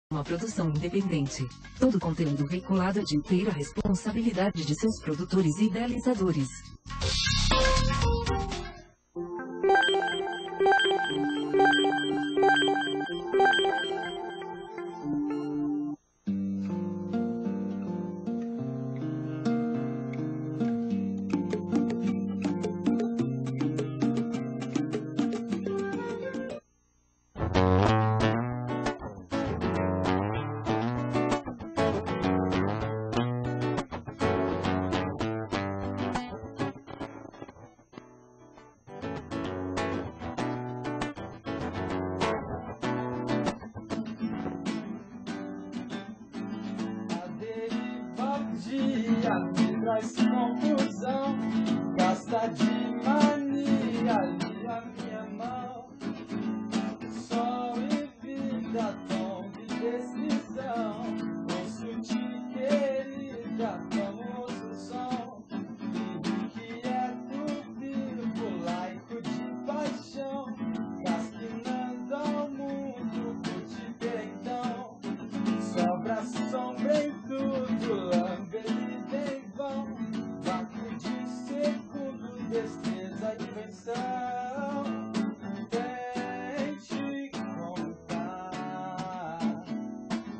Uma produção independente. Todo conteúdo veiculado é de inteira responsabilidade de seus produtores e idealizadores. Me traz confusão, gasta de mania ali a minha mão. Sol e vida, tom de decisão. Ouço-te, querida, como ouço o som. Vivo quieto, vivo laico de paixão. Casquinando ao mundo, por te ver então. Sobra sombra em tudo, lambe em vão. Vácuo de segundo, destreza e invenção. Tente contar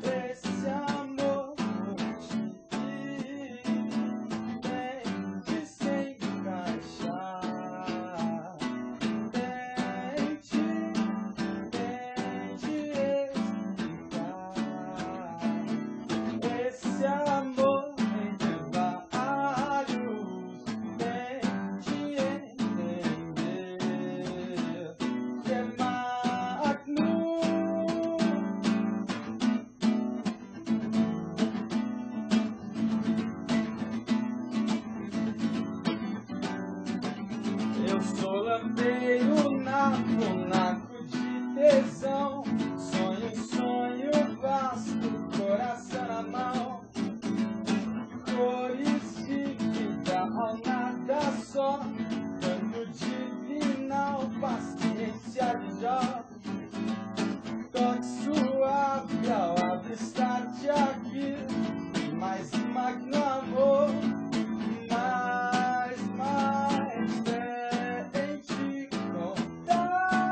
esse amor por ti. Tente se encaixar. Tente explicar esse amor entre vários. Tente entender que é magno. Eu sou lampeiro naco de tesão. Sonho, sonho vasto, coração na mão. Cores de vida ao nada só. Canto divinal, paciência de Jó. Toque suave ao avistar-te aqui. Mais magno amor. Mais tente contar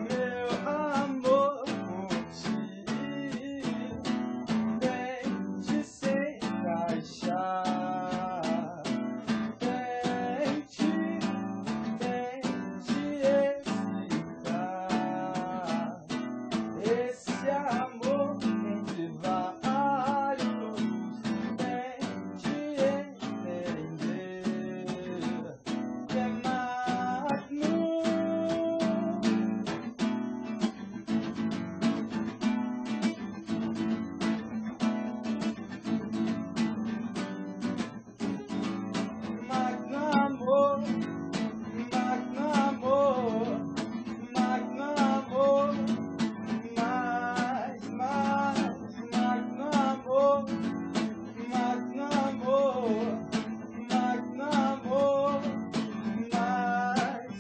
meu amor por ti. Tente se encaixar. Tente explicar esse amor entre vários. Tente entender que é magno. Magno amor, magno amor, magno amor. Mais magno amor, magno amor, magno amor. Mais.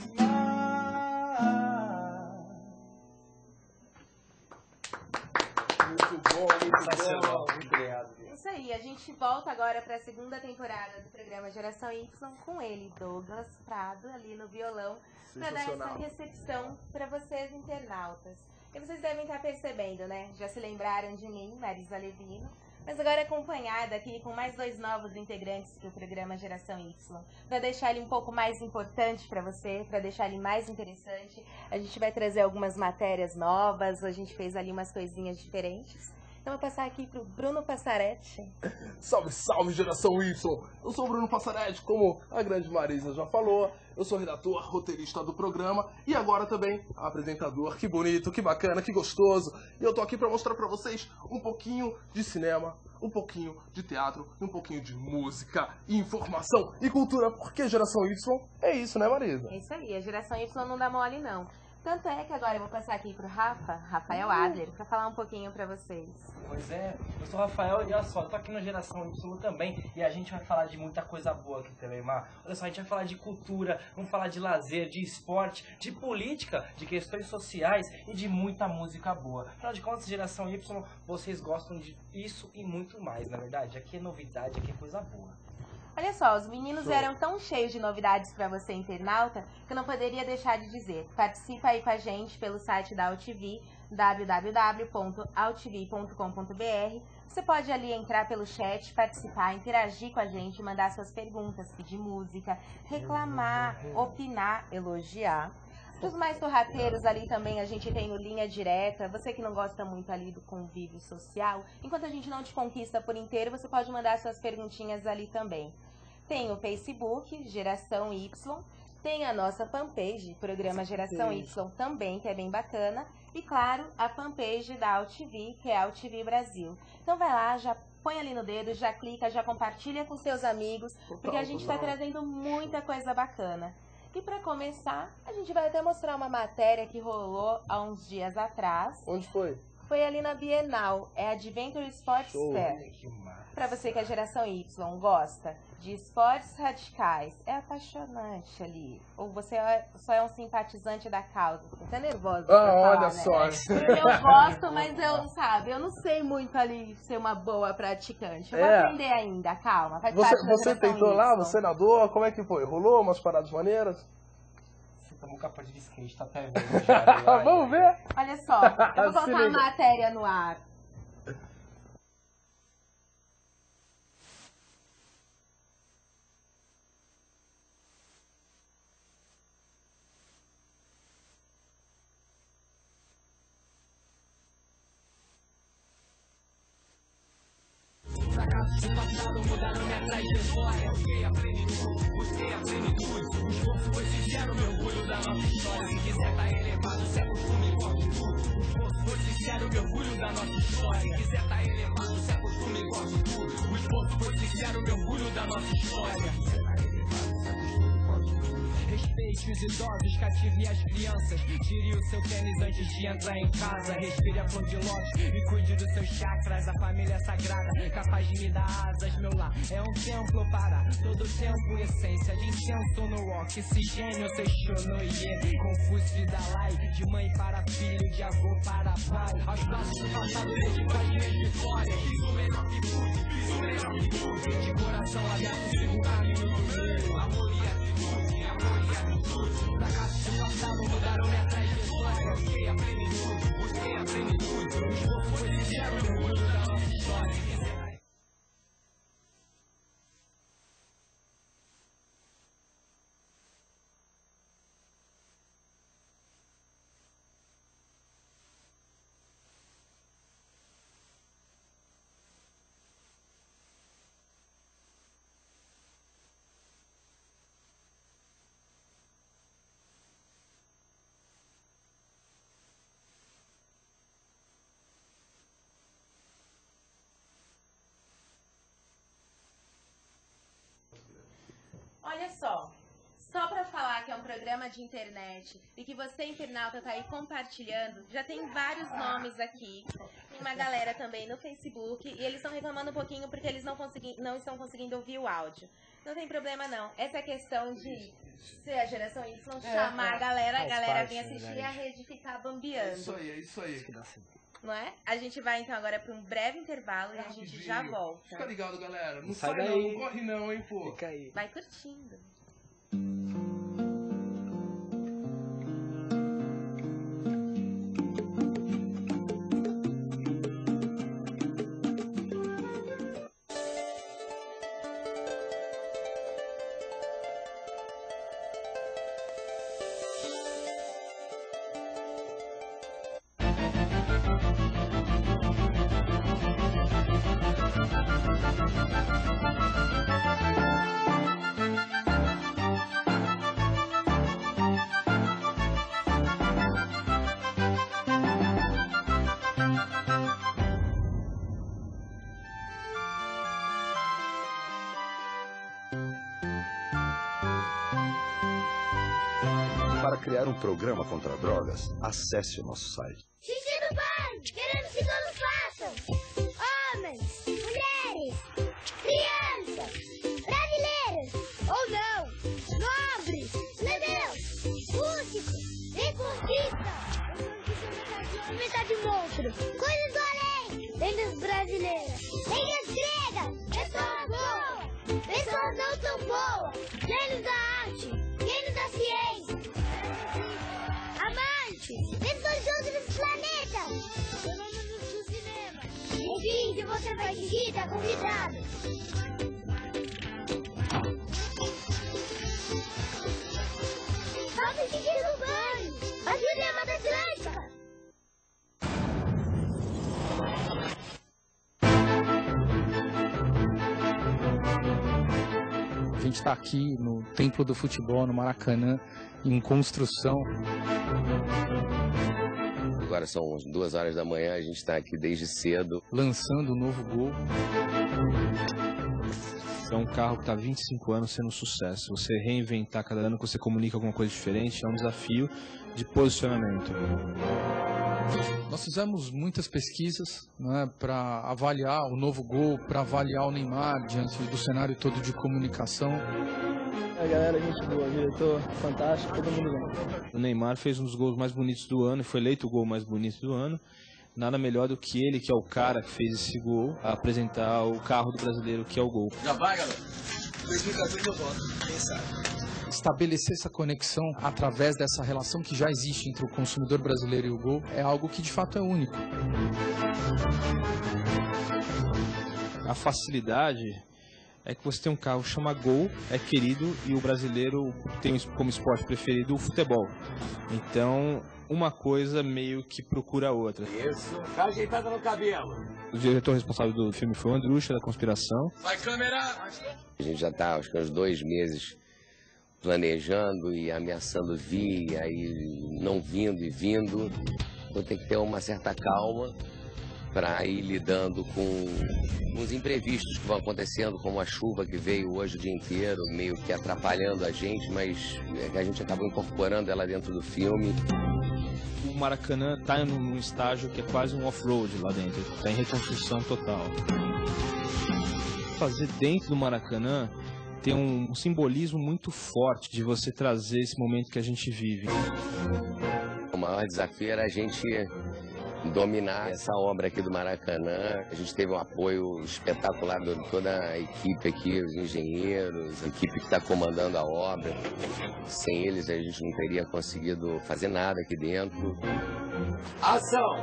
Muito bom, Sensacional. muito obrigado. Isso aí, a gente volta agora para a segunda temporada do programa Geração Y com ele, Douglas Prado, ali no violão, para dar essa recepção para vocês internautas. E vocês devem estar percebendo, né? Já se lembraram de mim, Marisa Levino, mas agora acompanhada aqui com mais dois novos integrantes do programa Geração Y. Para deixar ele um pouco mais importante para você, para deixar ele mais interessante, a gente vai trazer algumas matérias novas, a gente fez ali umas coisinhas diferentes. Então eu vou passar aqui pro Bruno Passaretti. Salve, salve, Geração Y! Eu sou o Bruno Passaretti, como a grande Marisa já falou. Eu sou redator, roteirista do programa e agora também apresentador. Que bonito, que bacana, que gostoso. E eu tô aqui pra mostrar pra vocês um pouquinho de cinema, um pouquinho de teatro e um pouquinho de música, informação e cultura. Porque Geração Y é isso, né, Marisa? É isso aí, a Geração Y não dá mole não. Tanto é que agora eu vou passar aqui pro Rafael Adler, para falar um pouquinho para vocês. Pois é, eu sou o Rafael e olha só, eu tô aqui no Geração Y também e a gente vai falar de muita coisa boa aqui também, Mar. Olha só, a gente vai falar de cultura, vamos falar de lazer, de esporte, de política, de questões sociais e de muita música boa. Afinal de contas, Geração Y, vocês gostam de isso e muito mais, na verdade. Aqui é novidade, aqui é coisa boa. Olha só, os meninos eram tão cheios de novidades para você, internauta, que eu não poderia deixar de dizer. Participa aí com a gente pelo site da AltV, www.altv.com.br. Você pode ali entrar pelo chat, participar, interagir com a gente, mandar suas perguntas, pedir música, reclamar, opinar, elogiar. Para os mais sorrateiros ali também a gente tem no Linha Direta. Você que não gosta muito ali do convívio social, enquanto a gente não te conquista por inteiro, você pode mandar suas perguntinhas ali também. Tem o Facebook, Geração Y, tem a nossa fanpage, Programa Geração Y também, que é bem bacana. E claro, a fanpage da AltV, que é AltV Brasil. Então vai lá, já põe ali no dedo, já clica, já compartilha com seus amigos, porque a gente está trazendo muita coisa bacana. E para começar, a gente vai até mostrar uma matéria que rolou há uns dias atrás. Onde foi? Foi ali na Bienal, é a Adventure Sports Fair. Para você que é Geração Y, gosta de esportes radicais, é apaixonante ali. Ou você só é um simpatizante da causa? Você tá nervosa pra falar, olha né? só. Eu gosto, mas eu não sei muito ali ser uma boa praticante. Eu vou aprender ainda, calma. Você tentou lá, você nadou, como é que foi? Rolou umas paradas maneiras? Você tomou capa de skate, tá até vendo já. Vamos ver? Olha só, eu vou colocar a matéria no ar. O passado mudaram minha trajetória. Busquei a plenitude, o esforço foi sincero, meu orgulho da nossa história. Se quiser tá elevado, se acostuma e goste tudo. O esforço foi sincero, meu orgulho da nossa história. Se quiser tá elevado, se acostuma e goste tudo. O esforço foi sincero, meu orgulho da nossa história. Respeite os idosos, cative as crianças. Tire o seu tênis antes de entrar em casa. Respire a flor de lótus e cuide dos seus chakras. A família é sagrada, capaz de me dar asas. Meu lar é um templo para todo tempo. Essência de incenso no oxigênio. Seixo no Iê, Confúcio e Dalai. De mãe para filho, de avô para pai. Aos braços do passado, dedico as minhas vitórias. Fiz o melhor que pude, fiz o melhor que pude. De coração aberto, sigo o caminho do meio. Amor e atitude, amor e atitude. Da casa do passado mudaram minha trajetória. Busquei a plenitude, busquei a plenitude. O esforço foi sincero, o orgulho da nossa história. Olha só para falar que é um programa de internet e que você, internauta, tá aí compartilhando, já tem vários nomes aqui. Tem uma galera também no Facebook e eles estão reclamando um pouquinho porque eles não estão conseguindo ouvir o áudio. Não tem problema não. Essa questão de ser a Geração Y, chamar a galera vem assistir e a rede ficar bambeando. É isso aí. Não é? A gente vai então agora para um breve intervalo e a gente já volta. Fica ligado, galera. Não sai não, não corre não, hein, pô. Fica aí. Vai curtindo. Para criar um programa contra drogas, acesse o nosso site. Xixi do banho, queremos que todos façam. Homens, mulheres, crianças, brasileiros ou não, nobres, plebeus, músicos, deportistas, metade monstro, coisas do além, lendas brasileiras, lendas gregas, pessoas boas, pessoas não tão boas, gênios da arte, gênios da ciência, amantes, pessoas de outros planetas, fenômenos do cinema. Enfim, se você vai seguir, tá convidado. Vamos seguir no banho, a cinema da Atlântica. A gente está aqui no Templo do Futebol, no Maracanã, em construção. Agora são 2 horas da manhã, a gente está aqui desde cedo. Lançando um novo gol. É um carro que está há 25 anos sendo um sucesso. Você reinventar cada ano que você comunica alguma coisa diferente é um desafio de posicionamento. Nós fizemos muitas pesquisas, né, para avaliar o novo gol, para avaliar o Neymar diante do cenário todo de comunicação. A galera, gente boa, diretor fantástico, todo mundo bem. O Neymar fez um dos gols mais bonitos do ano e foi eleito o gol mais bonito do ano. Nada melhor do que ele, que é o cara que fez esse gol, a apresentar o carro do brasileiro, que é o gol. Já vai, galera. 2014 eu voto, quem sabe? Estabelecer essa conexão através dessa relação que já existe entre o consumidor brasileiro e o gol é algo que de fato é único. A facilidade é que você tem um carro que chama Gol, é querido, e o brasileiro tem como esporte preferido o futebol. Então, uma coisa meio que procura a outra. Isso, tá ajeitada no cabelo. O diretor responsável do filme foi o Andrucha, da Conspiração. Vai, câmera! A gente já está, acho que uns 2 meses planejando e ameaçando vir, e aí não vindo e vindo. Então tem que ter uma certa calma para ir lidando com os imprevistos que vão acontecendo, como a chuva que veio hoje o dia inteiro, meio que atrapalhando a gente, mas a gente acabou incorporando ela dentro do filme. O Maracanã está num estágio que é quase um off-road lá dentro, está em reconstrução total. Fazer dentro do Maracanã tem um simbolismo muito forte de você trazer esse momento que a gente vive. O maior desafio era a gente dominar essa obra aqui do Maracanã. A gente teve um apoio espetacular de toda a equipe aqui, os engenheiros, a equipe que está comandando a obra. Sem eles a gente não teria conseguido fazer nada aqui dentro. Ação!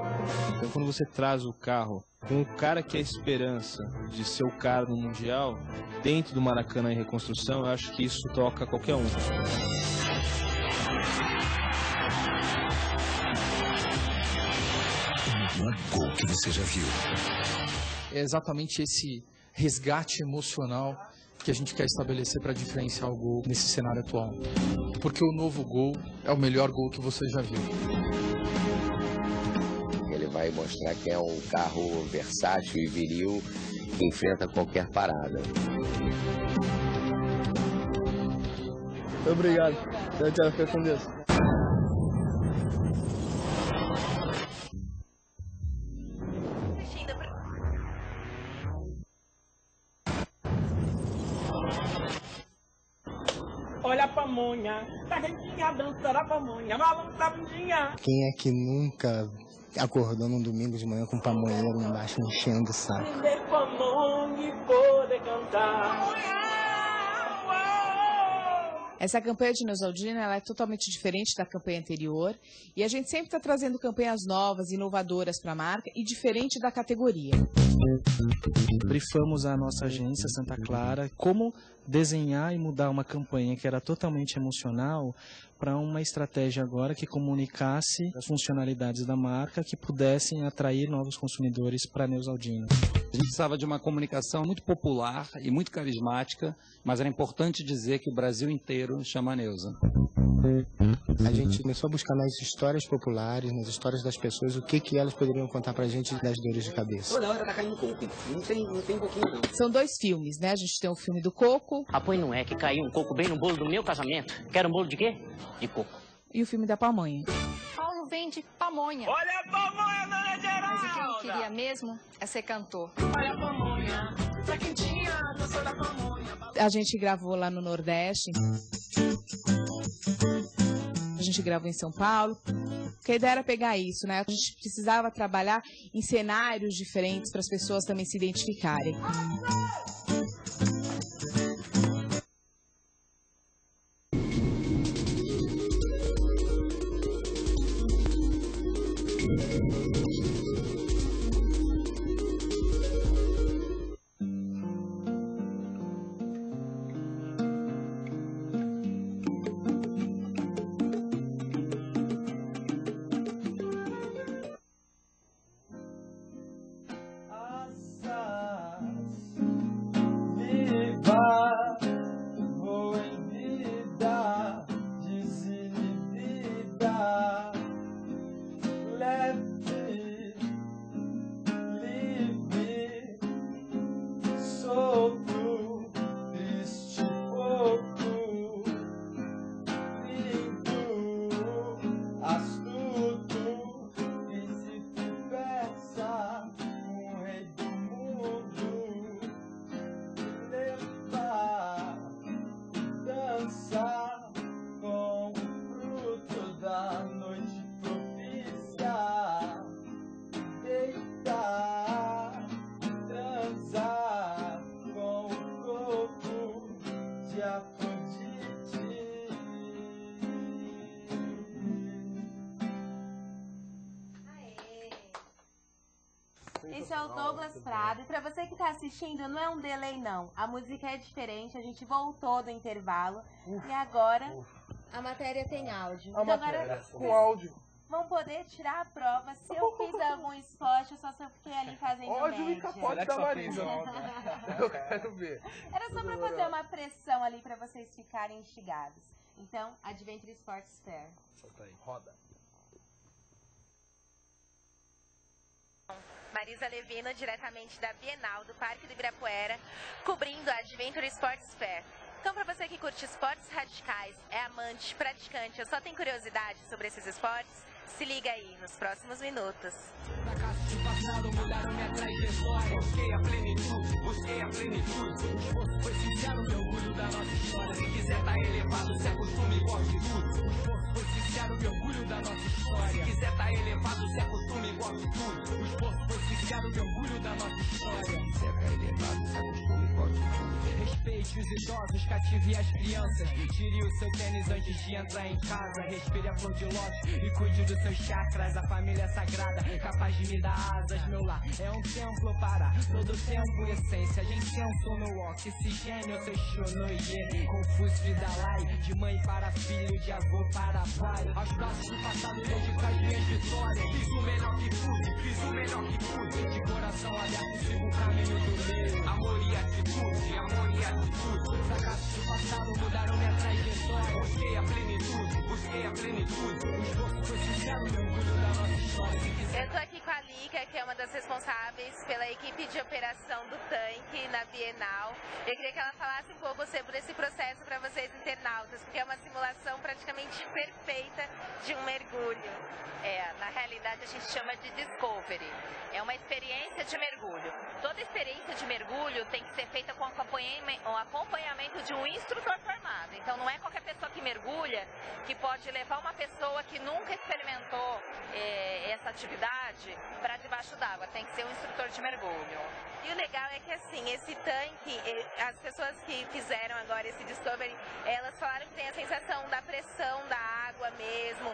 Então quando você traz o carro com o cara que é a esperança de ser o cara no Mundial, dentro do Maracanã em reconstrução, eu acho que isso toca qualquer um. Gol que você já viu. É exatamente esse resgate emocional que a gente quer estabelecer para diferenciar o gol nesse cenário atual. Porque o novo gol é o melhor gol que você já viu. Ele vai mostrar que é um carro versátil e viril que enfrenta qualquer parada. Obrigado. Tchau, fica com Deus. Olha a pamonha, tá quentinha, dançar a pamonha, balança a bundinha. Quem é que nunca acordou num domingo de manhã com um pamonheiro embaixo enchendo o saco? Vender pamonha e poder cantar. Essa campanha de Neusaldina, ela é totalmente diferente da campanha anterior e a gente sempre está trazendo campanhas novas, inovadoras para a marca e diferente da categoria. Brifamos a nossa agência Santa Clara como desenhar e mudar uma campanha que era totalmente emocional para uma estratégia agora que comunicasse as funcionalidades da marca que pudessem atrair novos consumidores para a Neusaldina. A gente precisava de uma comunicação muito popular e muito carismática, mas era importante dizer que o Brasil inteiro chama a Neuza. A gente começou a buscar nas histórias populares, nas histórias das pessoas, o que elas poderiam contar pra gente das dores de cabeça. Toda hora tá caindo coco, não tem coquinho não. São 2 filmes, né? A gente tem o filme do coco. Ah, pois não é que caiu um coco bem no bolo do meu casamento. Quero um bolo de quê? De coco. e o filme da pamonha. Paulo vende pamonha. Olha a pamonha, dona Geralda! Mas o que ele queria mesmo é ser cantor. Olha a pamonha, tá quentinha, dançou da pamonha. A gente gravou lá no Nordeste. A gente gravou em São Paulo. Porque a ideia era pegar isso, né? A gente precisava trabalhar em cenários diferentes para as pessoas também se identificarem. Esse é o Douglas Prado. E pra você que tá assistindo, não é um delay, não. A música é diferente, a gente voltou do intervalo. E agora a matéria tem áudio. Então agora com áudio. Vão poder tirar a prova se eu fiz algum esporte ou só se eu fiquei ali fazendo Ódio média. e capote da Marisa. Eu quero ver. Era só pra fazer uma pressão ali pra vocês ficarem instigados. Então, Adventure Sports Fair. Solta aí, roda. Marisa Levino, diretamente da Bienal do Parque do Ibirapuera, cobrindo a Adventure Sports Fair. Então, para você que curte esportes radicais, é amante, praticante ou só tem curiosidade sobre esses esportes, se liga aí nos próximos minutos. Passado mudaram minha trajetória. Busquei a plenitude, busquei a plenitude. O esforço foi sincero, meu orgulho da nossa história. Se quiser tá elevado, se acostume e goste de tudo. O esforço foi sincero, meu orgulho da nossa história. Se quiser tá elevado, se acostume e goste de tudo. O esforço foi sincero, meu orgulho da nossa história. Se quiser tá elevado, se acostume e goste de tudo. Respeite os idosos, cative as crianças. Tire o seu tênis antes de entrar em casa. Respire a flor de lótus e cuide dos seus chakras. A família é sagrada, capaz de me dar asas. Meu lar é um templo para todo tempo, essência de incenso no oxigênio. Seu Shonoye, Confúcio e Dalai. De mãe para filho, de avô para pai. Aos braços do passado, dedico as minhas vitórias. Fiz o melhor que pude, fiz o melhor que pude. De coração aberto, sigo o caminho do meio. Amor e atitude, amor e atitude. Fracassos do passado mudaram minha trajetória. Busquei a plenitude, busquei a plenitude. O esforço foi sincero, meu orgulho da nossa história. Eu tô aqui com a Lica, que é uma das responsáveis pela equipe de operação do tanque na Bienal. Eu queria que ela falasse um pouco sobre esse processo para vocês internautas, porque é uma simulação praticamente perfeita de um mergulho. Na realidade a gente chama de Discovery. É uma experiência de mergulho. Toda experiência de mergulho tem que ser feita com acompanhamento de um instrutor formado. Então não é qualquer pessoa que mergulha que pode levar uma pessoa que nunca experimentou essa atividade para debaixo d'água. Tem que ser um instrutor de mergulho. E o legal é que assim, esse tanque, as pessoas que fizeram agora esse Discovery, elas falaram que tem a sensação da pressão da água mesmo,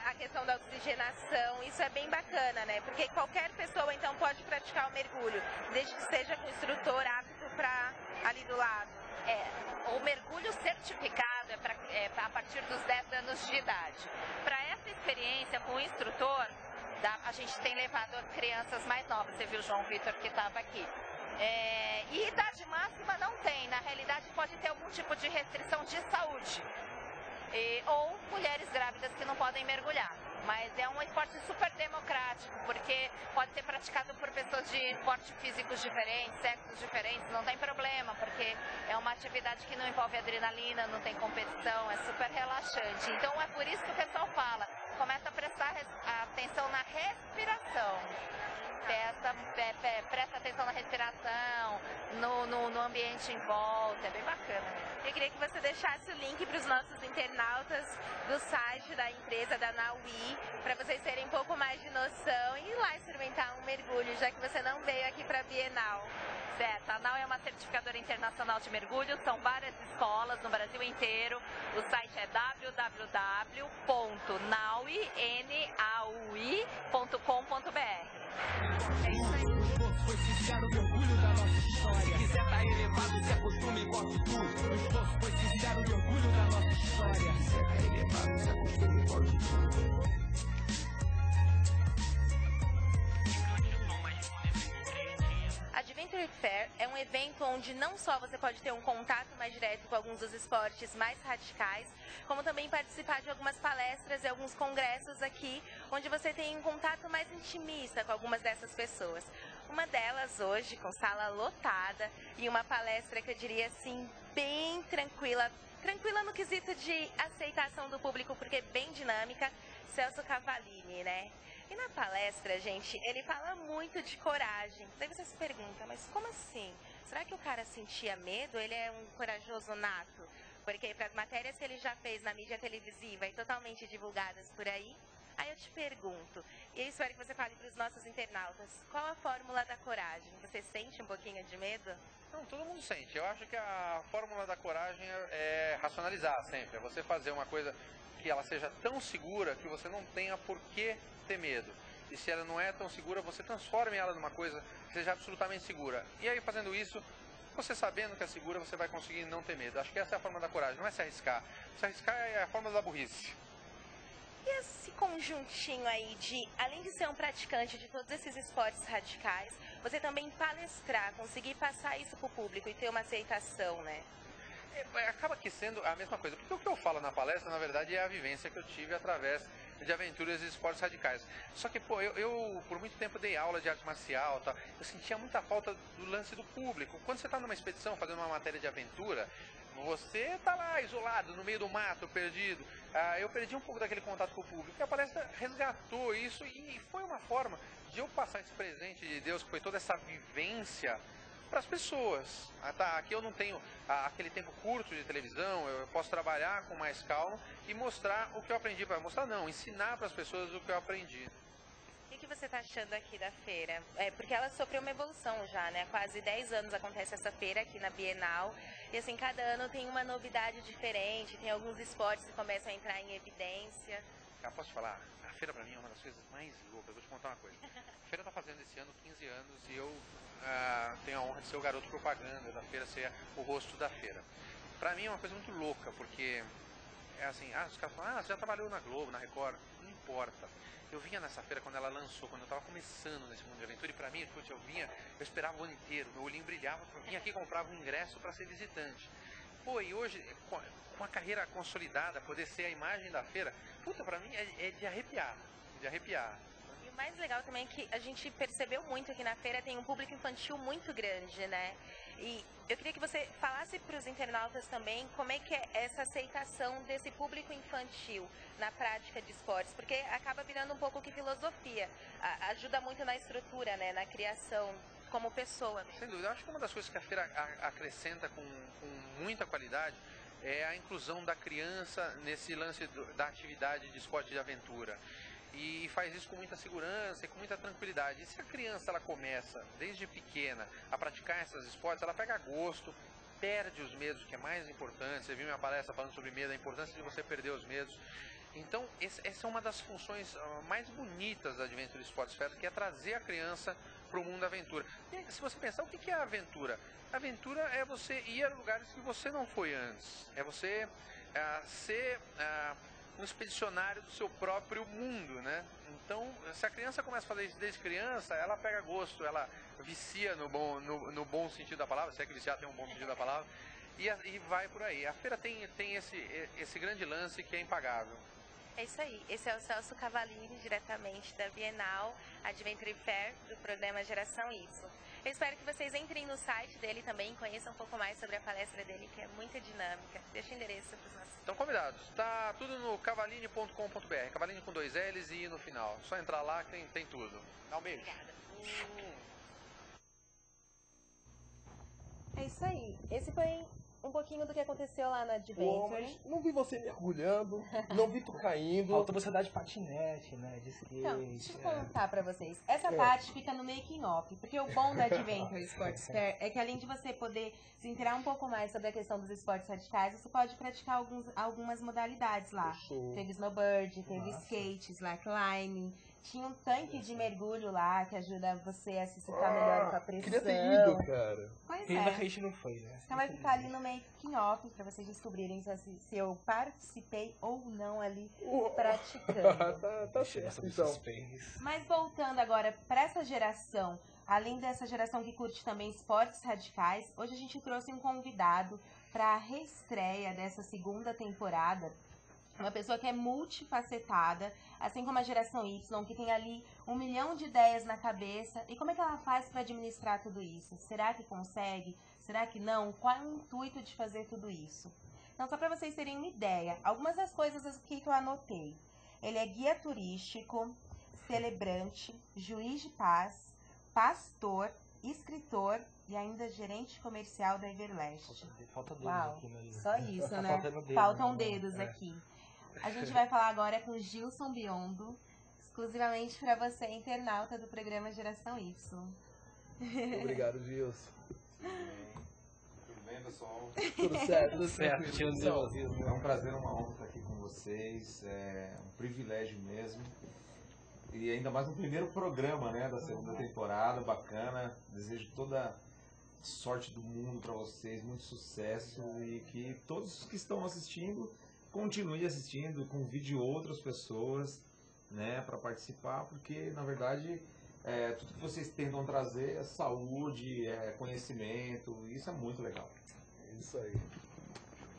a questão da oxigenação, isso é bem bacana, né? Porque qualquer pessoa então pode praticar o mergulho, desde que seja com o instrutor apto para ali do lado. O mergulho certificado é a partir dos 10 anos de idade. Para essa experiência com o instrutor, a gente tem levado crianças mais novas. Você viu o João Vitor que estava aqui. E idade máxima não tem. Na realidade pode ter algum tipo de restrição de saúde. Ou mulheres grávidas que não podem mergulhar. mas é um esporte super democrático, porque pode ser praticado por pessoas de porte físicos diferentes, sexos diferentes, não tem problema, porque é uma atividade que não envolve adrenalina, não tem competição, é super relaxante. Então é por isso que o pessoal fala, começa a prestar atenção na respiração. Presta atenção na respiração, no ambiente em volta, é bem bacana. Eu queria que você deixasse o link para os nossos internautas do site da empresa, da Naui, para vocês terem um pouco mais de noção e ir lá experimentar um mergulho, já que você não veio aqui para a Bienal. Certo, a NAUI é uma certificadora internacional de mergulho, são várias escolas no Brasil inteiro. O site é www.naui.com.br. O esforço foi sincero, o orgulho da nossa história. Se quiser tá elevado, se acostume e gosto tudo. O esforço foi sincero, o orgulho da nossa história. Se quiser tá elevado, se acostume e gosto tudo. Adventure Fair é um evento onde não só você pode ter um contato mais direto com alguns dos esportes mais radicais, como também participar de algumas palestras e alguns congressos aqui, onde você tem um contato mais intimista com algumas dessas pessoas. Uma delas hoje, com sala lotada, e uma palestra que eu diria assim, bem tranquila no quesito de aceitação do público, porque é bem dinâmica, Celso Cavallini, né? E na palestra, gente, ele fala muito de coragem. Daí você se pergunta, mas como assim? Será que o cara sentia medo? Ele é um corajoso nato? Porque para as matérias que ele já fez na mídia televisiva e totalmente divulgadas por aí, aí eu te pergunto, e eu espero que você fale para os nossos internautas, qual a fórmula da coragem? Você sente um pouquinho de medo? Não, todo mundo sente. Eu acho que a fórmula da coragem é racionalizar sempre. É você fazer uma coisa que ela seja tão segura que você não tenha por que ter medo. E se ela não é tão segura, você transforme ela numa coisa que seja absolutamente segura. E aí, fazendo isso, você sabendo que é segura, você vai conseguir não ter medo. Acho que essa é a forma da coragem, não é se arriscar. Se arriscar é a forma da burrice. E esse conjuntinho aí de, além de ser um praticante de todos esses esportes radicais, você também palestrar, conseguir passar isso para o público e ter uma aceitação, né? Acaba que sendo a mesma coisa, porque o que eu falo na palestra, na verdade, é a vivência que eu tive através de aventuras e esportes radicais. Só que, pô, eu por muito tempo dei aula de arte marcial, tá? Eu sentia muita falta do lance do público. Quando você está numa expedição, fazendo uma matéria de aventura, você tá lá isolado, no meio do mato, perdido. Eu perdi um pouco daquele contato com o público. E a palestra resgatou isso e foi uma forma de eu passar esse presente de Deus, que foi toda essa vivência, para as pessoas. Aqui eu não tenho aquele tempo curto de televisão, eu posso trabalhar com mais calma e mostrar o que eu aprendi. Para mostrar não, ensinar para as pessoas o que eu aprendi. O que você está achando aqui da feira? Porque ela sofreu uma evolução já, né? Há quase 10 anos acontece essa feira aqui na Bienal. E assim, cada ano tem uma novidade diferente, tem alguns esportes que começam a entrar em evidência. Posso te falar? A feira para mim é uma das coisas mais loucas. Eu vou te contar uma coisa. A feira está fazendo esse ano 15 anos e eu tenho a honra de ser o garoto propaganda da feira, ser o rosto da feira. Para mim é uma coisa muito louca, porque é assim, os caras falam, você já trabalhou na Globo, na Record, não importa. Eu vinha nessa feira quando ela lançou, quando eu estava começando nesse mundo de aventura, e para mim, eu esperava o ano inteiro, meu olhinho brilhava, eu vinha aqui e comprava um ingresso para ser visitante. Pô, e hoje, com a carreira consolidada, poder ser a imagem da feira, puta, para mim é de arrepiar, de arrepiar. E o mais legal também é que a gente percebeu muito aqui na feira, tem um público infantil muito grande, né? E eu queria que você falasse para os internautas também como é que é essa aceitação desse público infantil na prática de esportes, porque acaba virando um pouco que filosofia, ajuda muito na estrutura, né, na criação como pessoa. Sem dúvida, eu acho que uma das coisas que a feira acrescenta com muita qualidade é a inclusão da criança nesse lance da atividade de esporte de aventura. E faz isso com muita segurança e com muita tranquilidade. E se a criança ela começa, desde pequena, a praticar esses esportes, ela pega gosto, perde os medos, que é mais importante. Você viu minha palestra falando sobre medo, a importância de você perder os medos. Então, essa é uma das funções mais bonitas da Adventure Sports Fair, que é trazer a criança para o mundo da aventura. E se você pensar, o que é a aventura? A aventura é você ir a lugares que você não foi antes. É você ser um expedicionário do seu próprio mundo, né? Então, se a criança começa a fazer isso desde criança, ela pega gosto, ela vicia no bom sentido da palavra, se é que viciar tem um bom sentido da palavra, e vai por aí. A feira tem esse grande lance que é impagável. É isso aí. Esse é o Celso Cavallini, diretamente da Bienal Adventure Fair, do programa Geração Y. Eu espero que vocês entrem no site dele também e conheçam um pouco mais sobre a palestra dele, que é muito dinâmica. Deixa o endereço para os nossos... Estão convidados. Tá tudo no cavallini.com.br. Cavallini com 2 L's e I no final. Só entrar lá que tem tudo. Dá um beijo. Obrigada. É isso aí. Esse foi um pouquinho do que aconteceu lá na Adventure. Mas não vi você mergulhando, não vi tu caindo. Faltou você dar de patinete, né? De skate. Então, deixa eu contar pra vocês. Essa parte fica no making off, porque o bom da Adventure Sports Fair é que além de você poder se inteirar um pouco mais sobre a questão dos esportes radicais, você pode praticar algumas modalidades lá. Teve snowboard, teve skate, slackline. Tinha um tanque de mergulho lá que ajuda você a se secar melhor com a pressão. Queria ter ido, cara. Pois Pena é. que a gente não foi, né? Então vai ficar ali no making off pra vocês descobrirem se eu participei ou não ali praticando. Tá certo, então. Mas voltando agora pra essa geração, além dessa geração que curte também esportes radicais, hoje a gente trouxe um convidado pra reestreia dessa segunda temporada. Uma pessoa que é multifacetada, assim como a geração Y, que tem ali 1 milhão de ideias na cabeça. E como é que ela faz para administrar tudo isso? Será que consegue? Será que não? Qual é o intuito de fazer tudo isso? Então, só para vocês terem uma ideia, algumas das coisas aqui que eu anotei. Ele é guia turístico, celebrante, juiz de paz, pastor, escritor e ainda gerente comercial da Everlast. Falta dedos aqui, né? Só isso, Tá né? faltando dedo, Faltam né? dedos aqui. A gente vai falar agora com Gilson Biondo, exclusivamente para você, internauta do programa Geração Y. Obrigado, Gilson. Tudo bem, pessoal? Tudo certo, tudo certo. É um prazer, uma honra estar aqui com vocês. É um privilégio mesmo. E ainda mais no primeiro programa, né, da segunda temporada, bacana. Desejo toda sorte do mundo para vocês, muito sucesso e que todos que estão assistindo continuem assistindo, convide outras pessoas, né, para participar, porque na verdade tudo que vocês tentam trazer é saúde, é conhecimento, e isso é muito legal. É isso aí.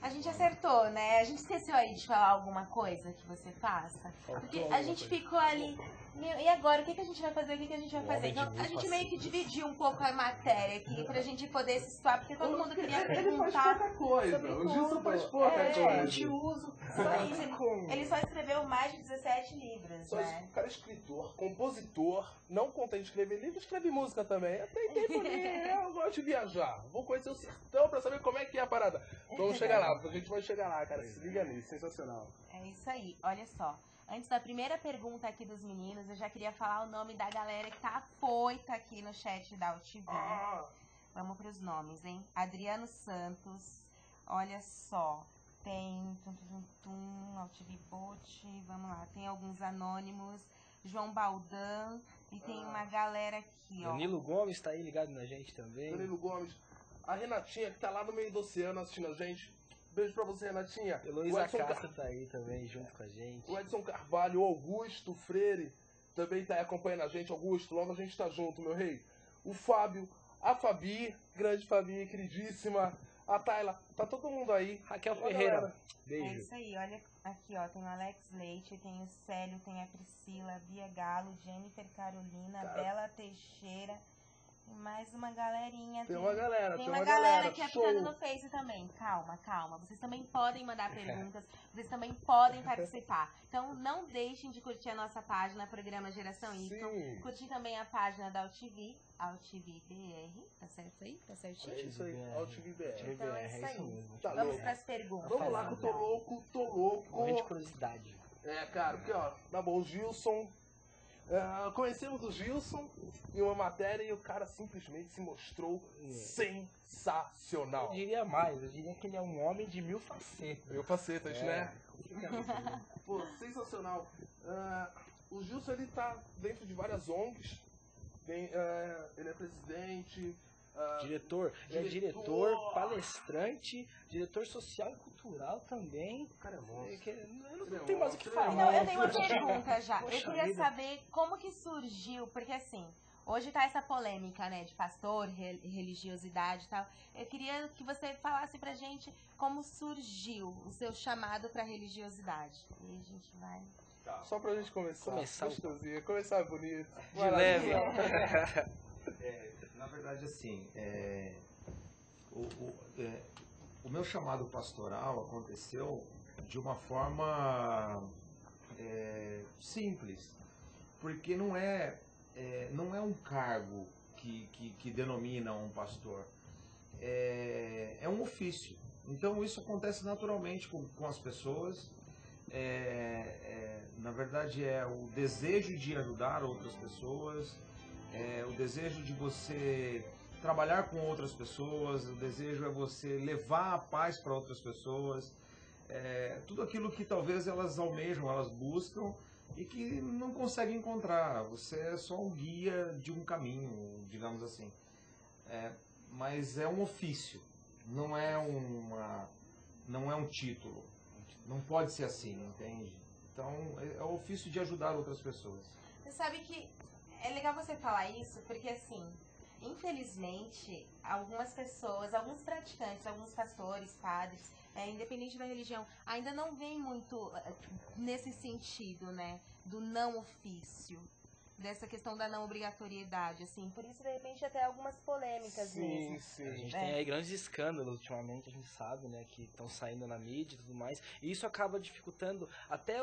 A gente acertou, né? A gente esqueceu aí de falar alguma coisa que você faça. Porque a gente ficou ali, meu, e agora? O que a gente vai fazer? O que a gente vai fazer? Então, a gente meio que dividiu um pouco a matéria aqui pra gente poder se situar, porque todo mundo queria perguntar. Ele faz pouca coisa, o Gilson faz pouca coisa. De uso. Só isso. Ele só escreveu mais de 17 livros, né? O cara é escritor, compositor, não contente de escrever livro, escreve música também. Até tempo ali, eu gosto de viajar. Vou conhecer o sertão pra saber como é que é a parada. Vamos chegar lá, a gente vai chegar lá, cara. Se liga nisso, sensacional. É isso aí, olha só. Antes da primeira pergunta aqui dos meninos, eu já queria falar o nome da galera que tá afoita aqui no chat da UTV. Vamos pros nomes, hein? Adriano Santos, olha só. Tem UTV Bot, vamos lá, tem alguns anônimos. João Baldan, e tem uma galera aqui, ó. Danilo Gomes tá aí ligado na gente também. Danilo Gomes. A Renatinha, que tá lá no meio do oceano assistindo a gente. Beijo pra você, Renatinha. Heloísa Castro tá aí também, junto com a gente. O Edson Carvalho, o Augusto Freire, também tá aí acompanhando a gente. Augusto, logo a gente tá junto, meu rei. O Fábio, a Fabi, grande Fabi, queridíssima. A Tayla, tá todo mundo aí. Raquel Ferreira, beijo. É isso aí, olha aqui, ó. Tem o Alex Leite, tem o Célio, tem a Priscila, Bia Galo, Jennifer Carolina, Bela Teixeira. E mais uma galerinha. Tem uma galera, tem uma galera que é apitando no Face também. Calma, calma. Vocês também podem mandar perguntas, vocês também podem participar. Então não deixem de curtir a nossa página, Programa Geração Y. Curtir também a página da UTV, BR. Tá certo aí? Tá certinho? É isso aí, UTV BR. Então é isso aí. Tá Vamos louco. pras perguntas. Vamos lá que eu tô louco. Morrendo de curiosidade. É, cara, porque ó, na boa, o Gilson. Conhecemos o Gilson em uma matéria e o cara simplesmente se mostrou sensacional. Eu diria mais, eu diria que ele é um homem de 1000 facetas. 1000 facetas, né? Pô, sensacional. O Gilson, ele tá dentro de várias ONGs. Ele é presidente. Diretor, ele é diretor, palestrante, diretor social e cultural também. Cara, é monstro. Eu não tenho mais o que falar. Então, eu tenho uma pergunta já. Eu queria saber como que surgiu, porque assim, Hoje tá essa polêmica, né, de pastor, religiosidade e tal. Eu queria que você falasse pra gente como surgiu o seu chamado pra religiosidade. E aí a gente vai... Só pra gente começar Gostosinho. Começar bonito. De leve. Na verdade, assim, o meu chamado pastoral aconteceu de uma forma simples, porque não é um cargo que denomina um pastor, é um ofício. Então isso acontece naturalmente com as pessoas. Na verdade é o desejo de ajudar outras pessoas, o desejo de você trabalhar com outras pessoas, o desejo é você levar a paz para outras pessoas, tudo aquilo que talvez elas almejam, elas buscam e que não conseguem encontrar. Você é só um guia de um caminho, digamos assim. Mas é um ofício, não é um título. Não pode ser assim, entende? Então, é o ofício de ajudar outras pessoas. Você sabe que é legal você falar isso, porque assim, infelizmente, algumas pessoas, alguns praticantes, alguns pastores, padres, independente da religião, ainda não veem muito nesse sentido, né, do não ofício, dessa questão da não obrigatoriedade, assim, por isso de repente até algumas polêmicas mesmo. Sim. A gente tem aí grandes escândalos ultimamente, a gente sabe, né, que estão saindo na mídia e tudo mais, e isso acaba dificultando até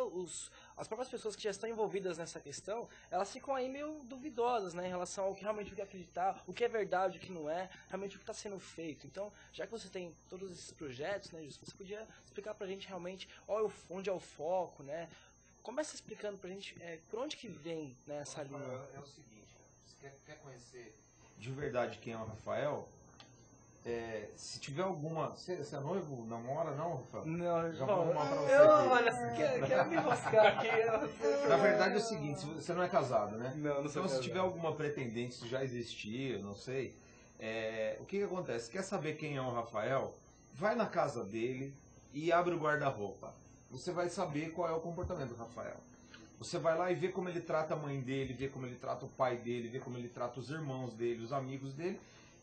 as próprias pessoas que já estão envolvidas nessa questão, elas ficam aí meio duvidosas, né, em relação ao que realmente o que acreditar, o que é verdade, o que não é, realmente o que está sendo feito. Então, já que você tem todos esses projetos, né, você podia explicar pra gente realmente onde é o foco, né? Começa explicando pra gente por onde que vem, né, essa linha. É o seguinte, você quer conhecer de verdade quem é o Rafael? Se tiver alguma... Você é noivo? Namora? Não, Rafael? Não, já vou arrumar pra você aqui. Quero me enroscar aqui. Na verdade é o seguinte, você não é casado, né? Não sou Então se casado. tiver alguma pretendente, se já existir, eu não sei, o que acontece? Quer saber quem é o Rafael? Vai na casa dele e abre o guarda-roupa. Você vai saber qual é o comportamento do Rafael. Você vai lá e vê como ele trata a mãe dele, vê como ele trata o pai dele, vê como ele trata os irmãos dele, os amigos dele,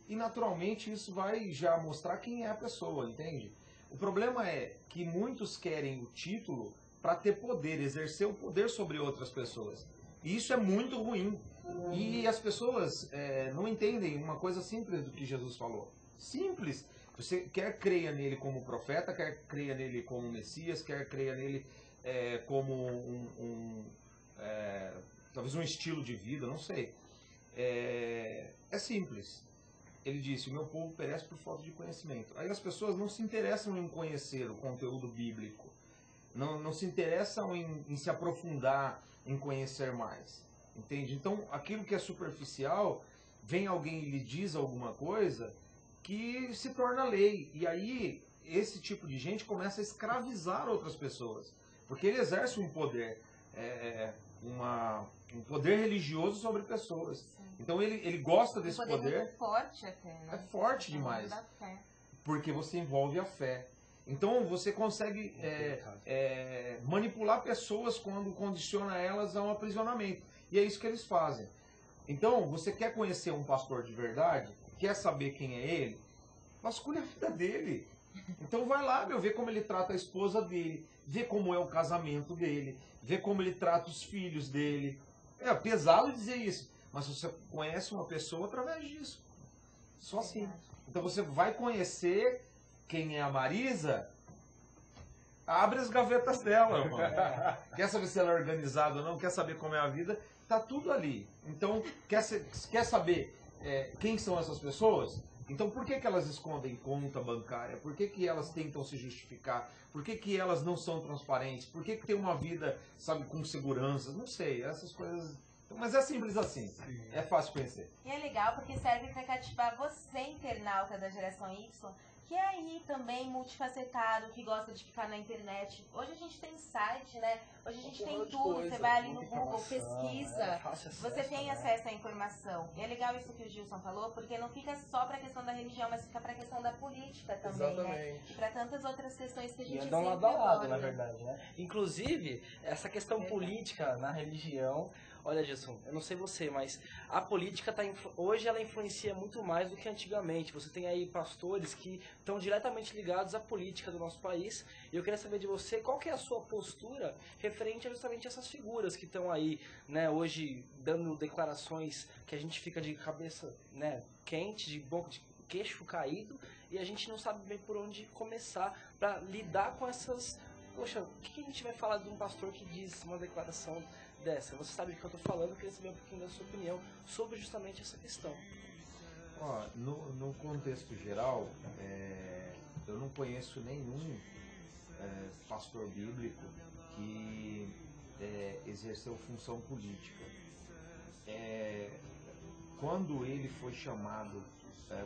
e naturalmente isso vai já mostrar quem é a pessoa, entende? O problema é que muitos querem o título para ter poder, exercer o poder sobre outras pessoas. E isso é muito ruim. E as pessoas não entendem uma coisa simples do que Jesus falou. Simples. Você quer creia nele como profeta, quer creia nele como Messias, quer creia nele como talvez um estilo de vida, não sei. É simples. Ele disse, o meu povo perece por falta de conhecimento. Aí as pessoas não se interessam em conhecer o conteúdo bíblico, não se interessam em se aprofundar, em conhecer mais, entende? Então, aquilo que é superficial, vem alguém e lhe diz alguma coisa que se torna lei. E aí, esse tipo de gente começa a escravizar outras pessoas, porque ele exerce um poder, um poder religioso sobre pessoas. Sim. Então ele gosta desse poder. Muito forte até, né? É forte demais, porque você envolve a fé. Então você consegue manipular pessoas quando condiciona elas a um aprisionamento. E é isso que eles fazem. Então, você quer conhecer um pastor de verdade, quer saber quem é ele, vasculha a vida dele. Então vai lá, ver como ele trata a esposa dele, vê como é o casamento dele, vê como ele trata os filhos dele. É pesado dizer isso, mas você conhece uma pessoa através disso. Só assim. Então você vai conhecer quem é a Marisa, abre as gavetas dela, mano. Quer saber se ela é organizada ou não, quer saber como é a vida, tá tudo ali. Então, quer saber quem são essas pessoas? Então, por que elas escondem conta bancária? Por que elas tentam se justificar? Por que elas não são transparentes? Por que tem uma vida, sabe, com segurança? Não sei, essas coisas... Mas é simples assim, é fácil conhecer. E é legal porque serve para cativar você, internauta da geração Y, que é aí também multifacetado, que gosta de ficar na internet. Hoje a gente tem site, né? Hoje a gente tem tudo. Você vai ali no Google, pesquisa, você tem acesso à informação. E é legal isso que o Gilson falou, porque não fica só para a questão da religião, mas fica para a questão da política também, né? E para tantas outras questões que a gente andam lado a lado, na verdade, né? Inclusive, essa questão política na religião, Olha, Gilson, eu não sei você, mas a política hoje ela influencia muito mais do que antigamente. Você tem aí pastores que estão diretamente ligados à política do nosso país. E eu queria saber de você qual que é a sua postura referente a justamente essas figuras que estão aí, né, hoje dando declarações que a gente fica de cabeça, né, quente, de queixo caído, e a gente não sabe bem por onde começar para lidar com essas... Poxa, o que a gente vai falar de um pastor que diz uma declaração dessa? Você sabe do que eu estou falando, eu queria saber um pouquinho da sua opinião sobre justamente essa questão. Ó, no contexto geral, eu não conheço nenhum pastor bíblico que exerceu função política. Quando ele foi chamado,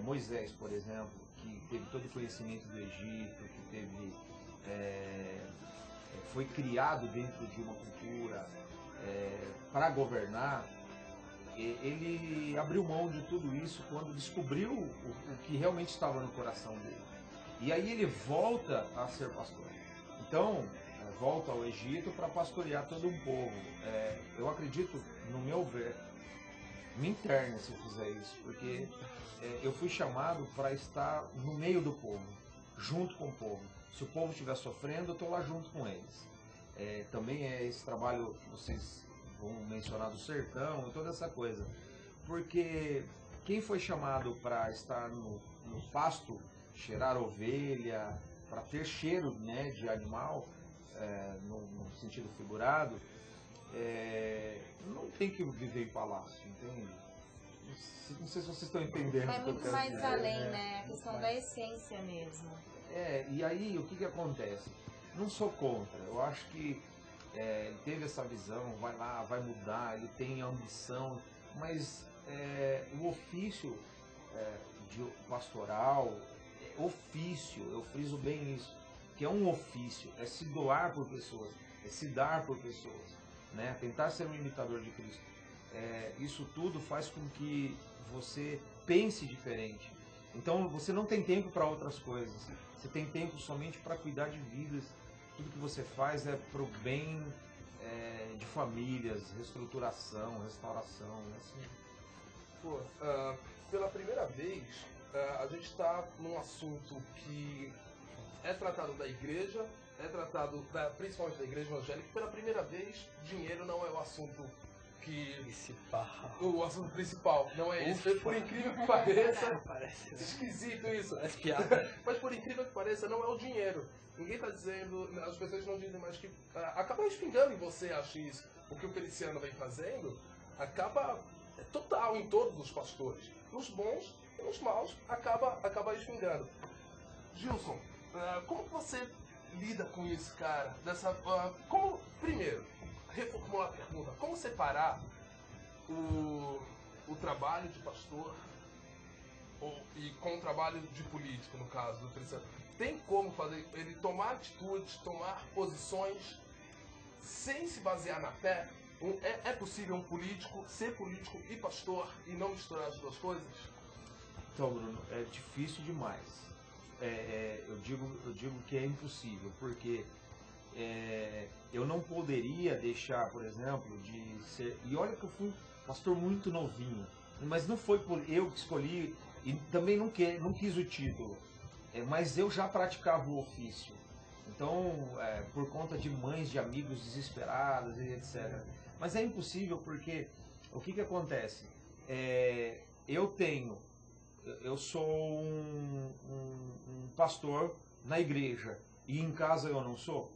Moisés, por exemplo, que teve todo o conhecimento do Egito, que foi criado dentro de uma cultura para governar, ele abriu mão de tudo isso quando descobriu o que realmente estava no coração dele. E aí ele volta a ser pastor. Então, volta ao Egito para pastorear todo um povo. Eu acredito, no meu ver, me interne se eu fizer isso, porque eu fui chamado para estar no meio do povo, junto com o povo. Se o povo estiver sofrendo, eu estou lá junto com eles. Também é esse trabalho que vocês vão mencionar do sertão e toda essa coisa. Porque quem foi chamado para estar no pasto, cheirar ovelha, para ter cheiro, né, de animal, no sentido figurado, não tem que viver em palácio, entende? Não sei se vocês estão entendendo. Vai muito mais além, né? A questão da essência mesmo. E aí o que acontece? Não sou contra, eu acho que ele teve essa visão, vai lá, vai mudar, ele tem ambição, mas o ofício de pastoral, ofício, eu friso bem isso, que é um ofício, é se doar por pessoas, é se dar por pessoas, né? Tentar ser um imitador de Cristo. Isso tudo faz com que você pense diferente. Então você não tem tempo para outras coisas, você tem tempo somente para cuidar de vidas. Tudo que você faz é para o bem de famílias, reestruturação, restauração, assim. Pô, pela primeira vez, a gente está num assunto que é tratado da igreja, é tratado principalmente da igreja evangélica. Pela primeira vez, dinheiro não é o assunto o assunto principal, não é isso. Por incrível que pareça, parece esquisito isso. Parece piada. Mas por incrível que pareça, não é o dinheiro. Ninguém está dizendo, as pessoas não dizem mais que acaba espingando em você, acho isso. O que o Feliciano vem fazendo acaba total em todos os pastores. Nos bons e nos maus, acaba espingando. Gilson, como que você lida com isso, cara? Primeiro, reformular a pergunta, como separar o trabalho de pastor e com o trabalho de político, no caso do Feliciano? Tem como fazer ele tomar atitudes, tomar posições sem se basear na fé? É possível um político ser político e pastor e não misturar as duas coisas? Então, Bruno, é difícil demais. Eu digo que é impossível, porque eu não poderia deixar, por exemplo, de ser... E olha que eu fui pastor muito novinho, mas não foi por eu que escolhi, e também não quis o título, mas eu já praticava o ofício. Então, por conta de mães de amigos desesperadas e etc. Mas é impossível porque o que acontece? Eu sou um pastor na igreja e em casa eu não sou.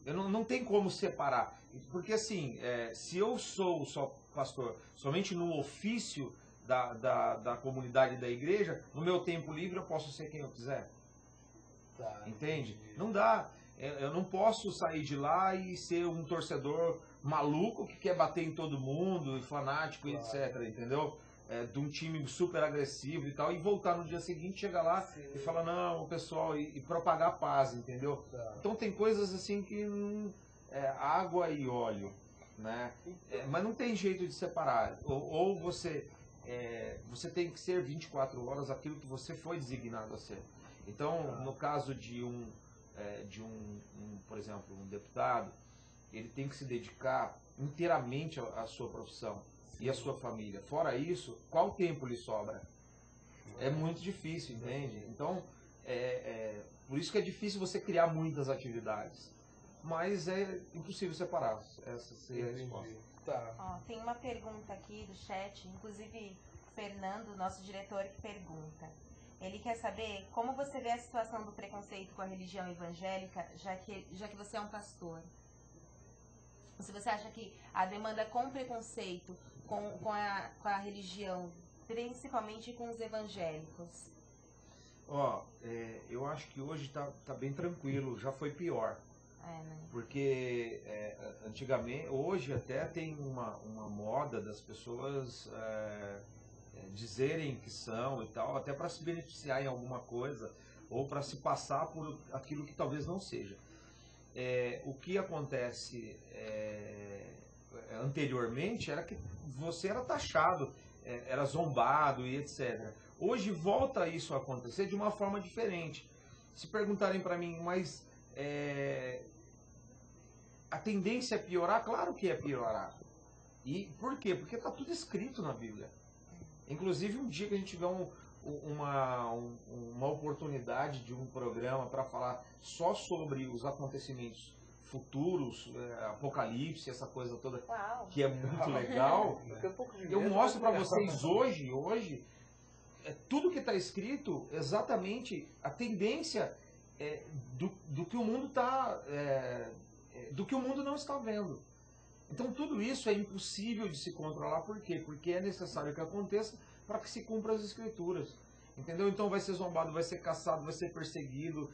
Eu não tem como separar. Porque assim, se eu sou só pastor somente no ofício da comunidade da igreja, no meu tempo livre eu posso ser quem eu quiser. Entende? Não dá. Eu não posso sair de lá e ser um torcedor maluco que quer bater em todo mundo, e fanático, etc. Entendeu? De um time super agressivo e tal, e voltar no dia seguinte, chegar lá e falar, não, pessoal, e propagar paz, entendeu? Então tem coisas assim que água e óleo, né? Mas não tem jeito de separar. Ou você tem que ser 24 horas aquilo que você foi designado a ser. Então, no caso de por exemplo, um deputado, ele tem que se dedicar inteiramente à sua profissão e à sua família. Fora isso, qual tempo lhe sobra? É muito difícil, entende? Então, por isso que é difícil você criar muitas atividades. Mas é impossível separar. Essa seria a resposta. Tá. Ó, tem uma pergunta aqui do chat, inclusive Fernando, nosso diretor, que pergunta. Ele quer saber como você vê a situação do preconceito com a religião evangélica, já que você é um pastor. Se você acha que a demanda com preconceito com a religião, principalmente com os evangélicos. Ó, eu acho que hoje tá bem tranquilo, já foi pior. Né? Porque antigamente, hoje até tem uma moda das pessoas dizerem que são e tal, até para se beneficiar em alguma coisa, ou para se passar por aquilo que talvez não seja. O que acontece anteriormente era que você era taxado, era zombado e etc. Hoje volta isso a acontecer de uma forma diferente. Se perguntarem para mim, mas a tendência é piorar? Claro que é piorar. E por quê? Porque está tudo escrito na Bíblia. Inclusive, um dia que a gente tiver uma oportunidade de um programa para falar só sobre os acontecimentos futuros, Apocalipse, essa coisa toda, que é muito legal, eu mostro para vocês hoje tudo que está escrito, exatamente a tendência do que o mundo do que o mundo não está vendo. Então tudo isso é impossível de se controlar. Por quê? Porque é necessário que aconteça para que se cumpra as escrituras. Entendeu? Então vai ser zombado, vai ser caçado, vai ser perseguido.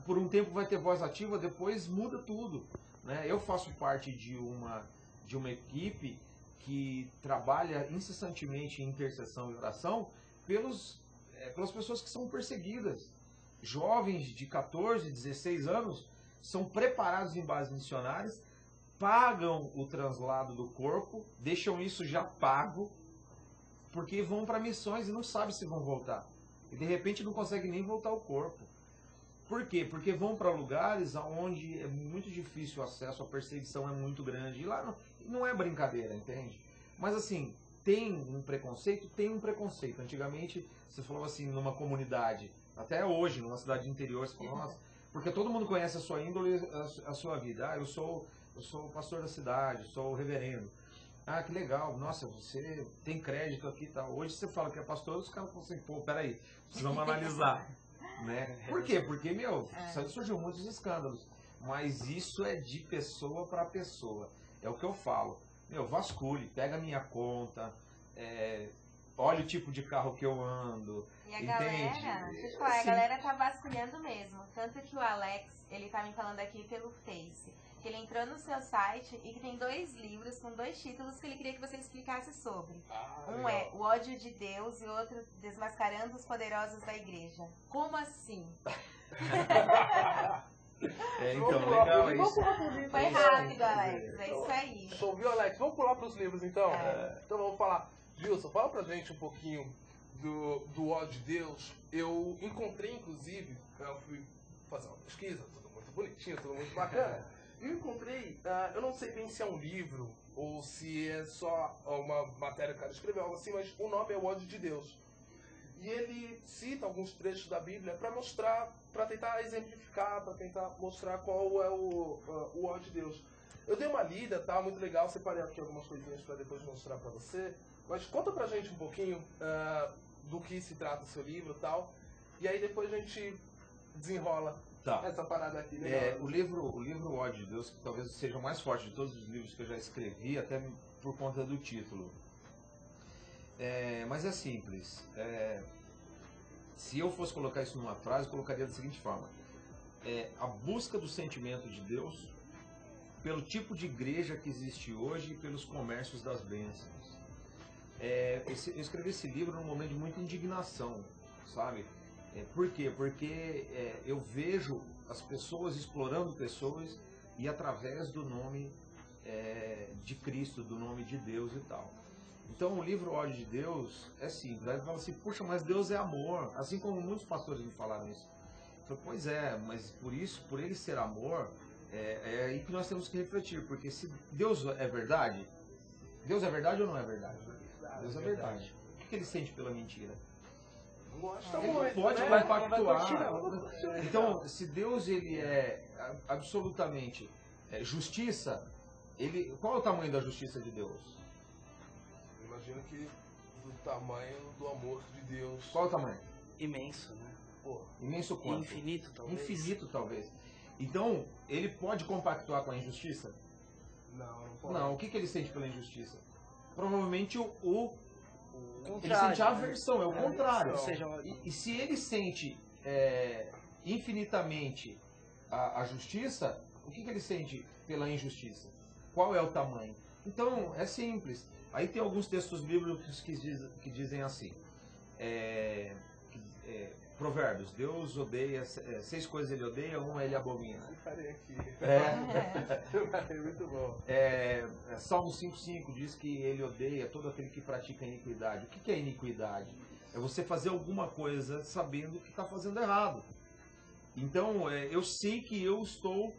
Por um tempo vai ter voz ativa, depois muda tudo. Né? Eu faço parte de uma equipe que trabalha incessantemente em intercessão e oração pelas pessoas que são perseguidas. Jovens de 14, 16 anos são preparados em bases missionárias, pagam o translado do corpo, deixam isso já pago, porque vão para missões e não sabem se vão voltar. E de repente não conseguem nem voltar ao corpo. Por quê? Porque vão para lugares onde é muito difícil o acesso, a perseguição é muito grande. E lá não é brincadeira, entende? Mas assim, tem um preconceito? Tem um preconceito. Antigamente, você falava assim, numa comunidade, até hoje, numa cidade interior, você falava, nossa, porque todo mundo conhece a sua índole, a sua vida. Eu sou o pastor da cidade, sou o reverendo. Ah, que legal, nossa, você tem crédito aqui e tal. Hoje você fala que é pastor, os caras falam assim, pô, peraí, precisamos analisar. Né? Por quê? Porque, surgiu muitos escândalos. Mas isso é de pessoa para pessoa. É o que eu falo. Vasculhe, pega a minha conta, olha o tipo de carro que eu ando. E a galera, deixa eu falar, a galera tá vasculhando mesmo. Tanto que o Alex, ele tá me falando aqui pelo Face, que ele entrou no seu site e que tem 2 livros com 2 títulos que ele queria que você explicasse sobre. Um é O Ódio de Deus e o outro Desmascarando os Poderosos da Igreja. Como assim? Então, legal, é isso. Foi rápido, Alex, é isso aí. Você ouviu, Alex? Vamos pular para os livros, então? Então vamos falar. Gilson, fala pra gente um pouquinho do Ódio de Deus. Eu encontrei, inclusive, eu fui fazer uma pesquisa, tudo muito bonitinho, tudo muito bacana. E eu encontrei, eu não sei bem se é um livro ou se é só uma matéria que o cara escreveu, algo assim, mas o nome é O Ódio de Deus. E ele cita alguns trechos da Bíblia para mostrar, para tentar exemplificar, para tentar mostrar qual é o ódio de Deus. Eu dei uma lida, tá? Muito legal, separei aqui algumas coisinhas para depois mostrar para você. Mas conta pra gente um pouquinho do que se trata o seu livro e tal. E aí depois a gente desenrola essa parada aqui. O livro Ódio de Deus, que talvez seja o mais forte de todos os livros que eu já escrevi, até por conta do título. Mas é simples. Se eu fosse colocar isso numa frase, eu colocaria da seguinte forma. A busca do sentimento de Deus pelo tipo de igreja que existe hoje e pelos comércios das bênçãos. Eu escrevi esse livro num momento de muita indignação, sabe? Por quê? Porque eu vejo as pessoas explorando pessoas e através do nome de Cristo, do nome de Deus e tal. Então o livro Ódio de Deus é simples. Aí fala assim, puxa, mas Deus é amor. Assim como muitos pastores me falaram isso. Eu falei, pois é, mas por ele ser amor, É aí que nós temos que refletir, porque se Deus é verdade ou não é verdade? Deus é verdade. O que ele sente pela mentira? Ele não pode compactuar. Então, se Deus ele é absolutamente justiça, qual é o tamanho da justiça de Deus? Imagino que do tamanho do amor de Deus. Qual é o tamanho? Imenso, né? Imenso quanto? Infinito, talvez. Infinito, talvez. Então, ele pode compactuar com a injustiça? Não pode. Não, o que ele sente pela injustiça? Provavelmente ele Contrário, sente aversão, é o contrário. Ou seja, E se ele sente infinitamente a justiça, o que ele sente pela injustiça? Qual é o tamanho? Então, é simples. Aí tem alguns textos bíblicos que dizem assim, Provérbios, Deus odeia, 6 coisas ele odeia, uma ele abomina. Parei aqui. Muito bom. Salmo 5,5 diz que ele odeia todo aquele que pratica iniquidade. O que é iniquidade? É você fazer alguma coisa sabendo que está fazendo errado. Então, eu sei que eu estou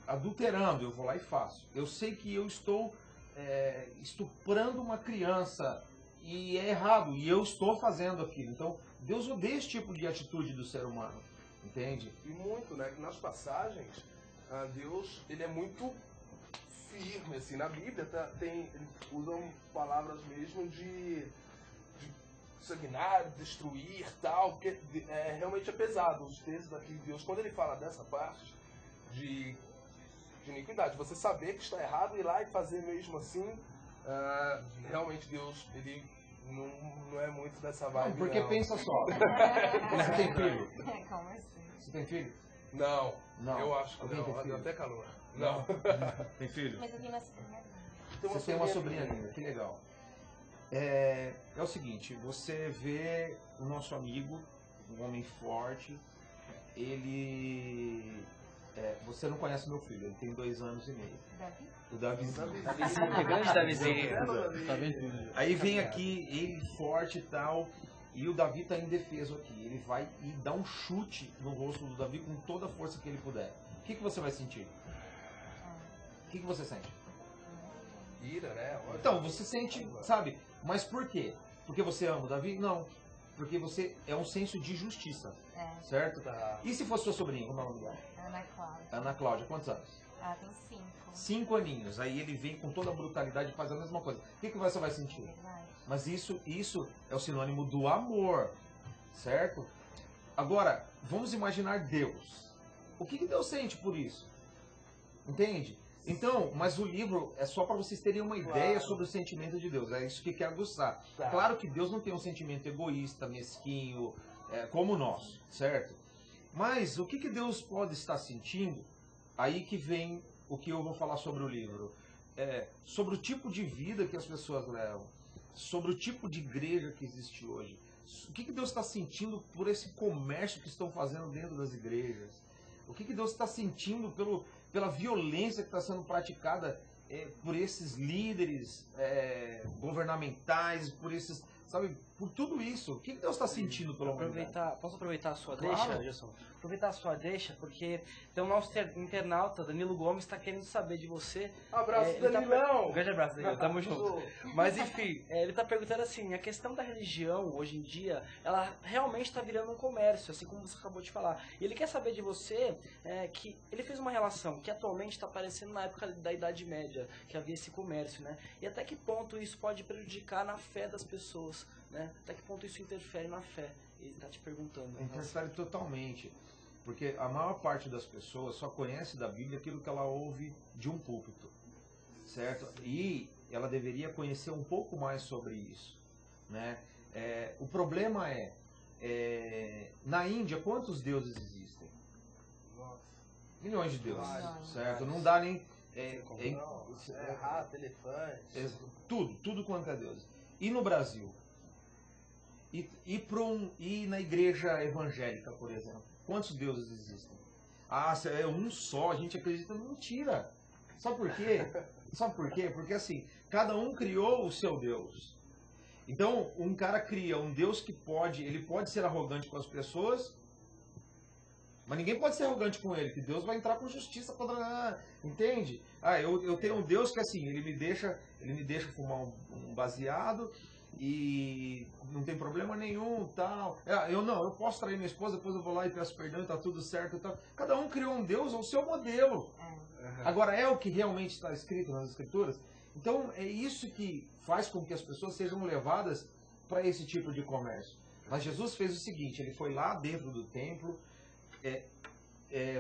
adulterando, eu vou lá e faço. Eu sei que eu estou estuprando uma criança e é errado, e eu estou fazendo aquilo. Então, Deus odeia esse tipo de atitude do ser humano, entende? E muito, né? Que nas passagens, Deus, ele é muito firme, assim. Na Bíblia, eles usam palavras mesmo de sanguinário, destruir, tal, porque realmente é pesado. Os textos aqui de Deus, quando ele fala dessa parte de iniquidade, você saber que está errado, ir lá e fazer mesmo assim, realmente Deus, ele não é muito dessa vibe. Não, porque pensa só. Você tem filho? Como assim? Você tem filho? Não. Não. Eu acho que Alguém não. tem filho? Deu até calor. Não. Tem filho? Mas eu tenho uma sobrinha. Você tem uma sobrinha linda, que legal. É o seguinte, você vê o nosso amigo, um homem forte, ele... você não conhece meu filho, ele tem 2 anos e meio. Davi? O Davizinho. Davizinho, grande Davizinho. Tá vendo? Aí vem aqui, ele forte e tal, e o Davi tá indefeso aqui. Ele vai e dá um chute no rosto do Davi com toda a força que ele puder. O que você vai sentir? O que você sente? Ira, né? Então, você sente, sabe? Mas por quê? Porque você ama o Davi? Não. Porque você é um senso de justiça. Certo? E se fosse sua sobrinha? Como é o nome dela? Ana Cláudia. Ana Cláudia, quantos anos? Ela tem 5. 5 aninhos. Aí ele vem com toda a brutalidade e faz a mesma coisa. O que você vai sentir? Mas isso é o sinônimo do amor. Certo? Agora, vamos imaginar Deus. O que Deus sente por isso? Entende? Então, mas o livro é só para vocês terem uma ideia sobre o sentimento de Deus. É isso que quer aguçar. Claro que Deus não tem um sentimento egoísta, mesquinho, como o nosso, certo? Mas o que Deus pode estar sentindo? Aí que vem o que eu vou falar sobre o livro. Sobre o tipo de vida que as pessoas levam. Sobre o tipo de igreja que existe hoje. O que Deus está sentindo por esse comércio que estão fazendo dentro das igrejas? O que Deus está sentindo pela violência que está sendo praticada por esses líderes governamentais, por esses, sabe, por tudo isso? O que Deus está sentindo pela humanidade? Posso aproveitar a sua Claro. deixa, Gilson? Aproveitar a sua deixa, porque então, o nosso internauta, Danilo Gomes, está querendo saber de você. Abraço, ele Danilão! Um grande abraço, Danilo, tamo junto. Mas enfim, ele está perguntando assim, a questão da religião, hoje em dia, ela realmente está virando um comércio, assim como você acabou de falar. E ele quer saber de você que ele fez uma relação que atualmente está aparecendo na época da Idade Média, que havia esse comércio, né? E até que ponto isso pode prejudicar na fé das pessoas, né? Até que ponto isso interfere na fé? Ele está te perguntando. Interfere totalmente. Porque a maior parte das pessoas só conhece da Bíblia aquilo que ela ouve de um púlpito, certo? E ela deveria conhecer um pouco mais sobre isso, né? O problema na Índia, quantos deuses existem? Milhões de deuses, certo? Não dá nem... rato, elefante... Tudo quanto é Deus. E no Brasil? E na igreja evangélica, por exemplo? Quantos deuses existem? É um só, a gente acredita. Mentira! Sabe por quê? Sabe por quê? Porque assim, cada um criou o seu Deus. Então, um cara cria um Deus que ele pode ser arrogante com as pessoas, Mas ninguém pode ser arrogante com ele, que Deus vai entrar com justiça contra... Entende? Eu tenho um Deus que assim, ele me deixa fumar um baseado e não tem problema nenhum, tal. Eu posso trair minha esposa, depois eu vou lá e peço perdão e tá tudo certo e tal. Cada um criou um Deus ao seu modelo. Agora, é o que realmente está escrito nas Escrituras? Então, é isso que faz com que as pessoas sejam levadas para esse tipo de comércio. Mas Jesus fez o seguinte, ele foi lá dentro do templo,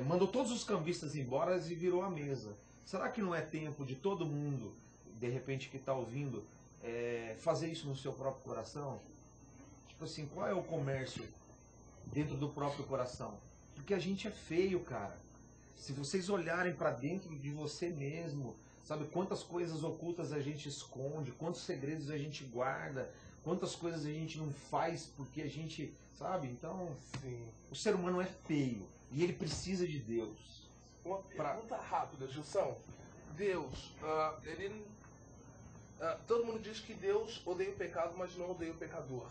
mandou todos os cambistas embora e virou a mesa. Será que não é tempo de todo mundo, de repente, que está ouvindo, fazer isso no seu próprio coração? Tipo assim, qual é o comércio dentro do próprio coração? Porque a gente é feio, cara. Se vocês olharem para dentro de você mesmo, sabe quantas coisas ocultas a gente esconde, quantos segredos a gente guarda, quantas coisas a gente não faz porque a gente, sabe? Então, o ser humano é feio e ele precisa de Deus. Uma pergunta rápida, Gilson. Deus, todo mundo diz que Deus odeia o pecado, mas não odeia o pecador.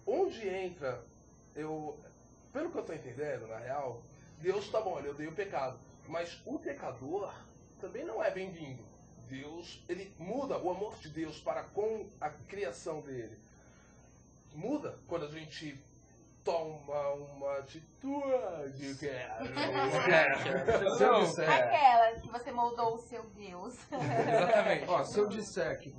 Onde entra, pelo que eu estou entendendo, na real, Deus tá bom, ele odeia o pecado, mas o pecador também não é bem-vindo. Deus, ele muda o amor de Deus para com a criação dele. Muda quando a gente toma uma atitude que aquela que você moldou o seu Deus. Exatamente. Ó, se eu disser que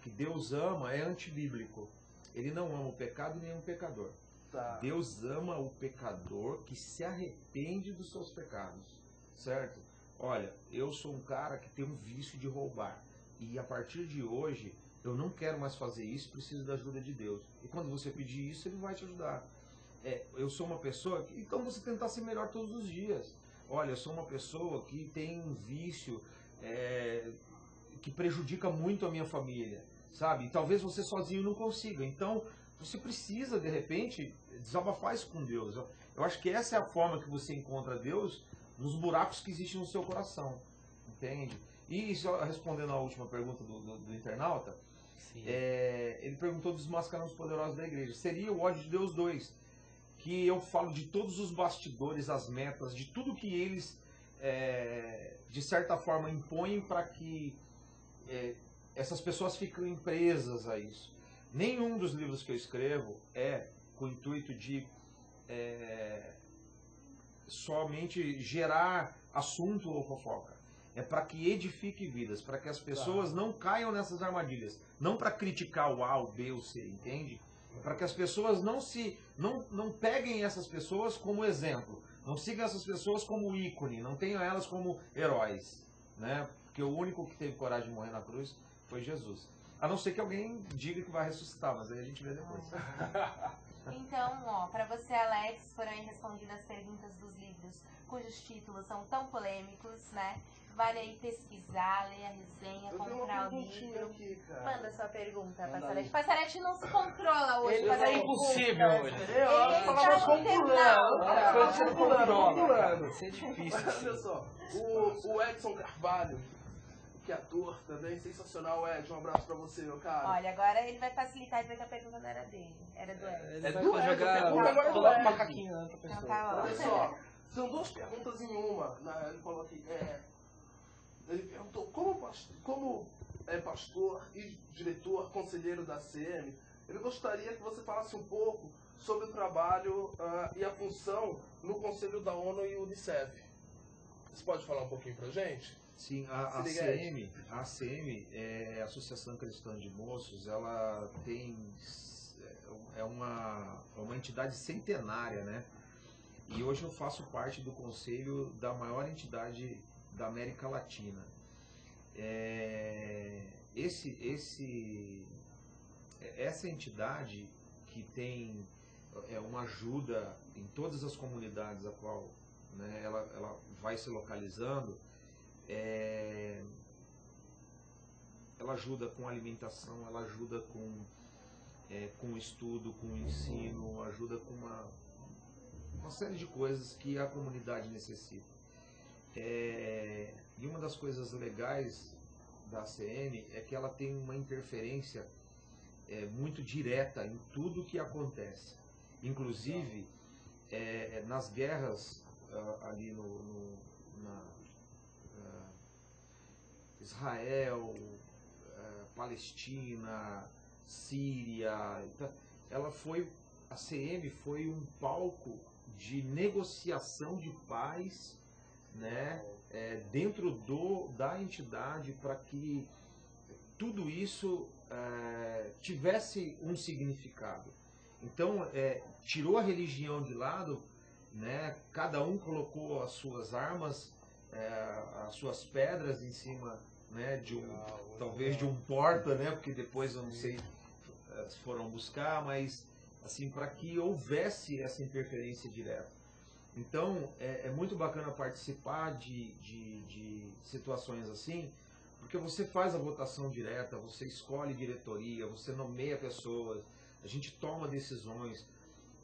que Deus ama, é antibíblico. Ele não ama o pecado nem o pecador. Tá. Deus ama o pecador que se arrepende dos seus pecados, certo? Olha, eu sou um cara que tem um vício de roubar e a partir de hoje eu não quero mais fazer isso, preciso da ajuda de Deus. E quando você pedir isso, Ele vai te ajudar. Eu sou uma pessoa que... Então você tentar ser melhor todos os dias. Olha, eu sou uma pessoa que tem um vício que prejudica muito a minha família, sabe? E talvez você sozinho não consiga. Então você precisa, de repente, desabafar isso com Deus. Eu acho que essa é a forma que você encontra Deus nos buracos que existem no seu coração, entende? E só respondendo a última pergunta do internauta, ele perguntou dos mascarões poderosos da igreja. Seria o ódio de Deus 2, que eu falo de todos os bastidores, as metas, de tudo que eles, de certa forma, impõem para que essas pessoas fiquem presas a isso. Nenhum dos livros que eu escrevo é com o intuito de somente gerar assunto ou fofoca. É para que edifique vidas, para que as pessoas não caiam nessas armadilhas. Não para criticar o A, o B, o C, entende? Para que as pessoas não peguem essas pessoas como exemplo. Não sigam essas pessoas como ícone, não tenham elas como heróis, né? Porque o único que teve coragem de morrer na cruz foi Jesus. A não ser que alguém diga que vai ressuscitar, mas aí a gente vê depois. Então, ó, para você, Alex, foram aí respondidas as perguntas dos livros cujos títulos são tão polêmicos, né? Vale aí pesquisar, ler a resenha, comprar o livro. Aqui, manda sua pergunta, Passarete. Passarete não se controla hoje. Ele é impossível hoje. Ele tá pulando. Isso é difícil. Olha só, o Edson Carvalho, que é ator também, sensacional, Ed. Um abraço pra você, meu cara. Olha, agora ele vai facilitar e dizer que a pergunta não era dele. Era do Ed. Ele vai jogar o macaquinho na outra pessoa. Então tá, ó. Olha só, são duas perguntas em uma. Ele falou aqui, ele perguntou como é pastor e diretor, conselheiro da ACM, ele gostaria que você falasse um pouco sobre o trabalho e a função no Conselho da ONU e Unicef. Você pode falar um pouquinho pra gente? Sim, a ACM, a Associação Cristã de Moços, ela é uma entidade centenária, né? E hoje eu faço parte do conselho da maior entidade da América Latina. Essa entidade que tem uma ajuda em todas as comunidades a qual, né, ela vai se localizando, ela ajuda com alimentação, ela ajuda com estudo, com ensino, ajuda com uma série de coisas que a comunidade necessita. E uma das coisas legais da ACM é que ela tem uma interferência muito direta em tudo que acontece. Inclusive, nas guerras ali na Israel, Palestina, Síria, a CM foi um palco de negociação de paz, né, dentro da entidade, para que tudo isso tivesse um significado. Então, tirou a religião de lado, né, cada um colocou as suas armas, as suas pedras em cima, né, talvez de um porta, né, porque depois eu não sei se foram buscar, mas assim, para que houvesse essa interferência direta. Então, é muito bacana participar de situações assim, porque você faz a votação direta, você escolhe diretoria, você nomeia pessoas, a gente toma decisões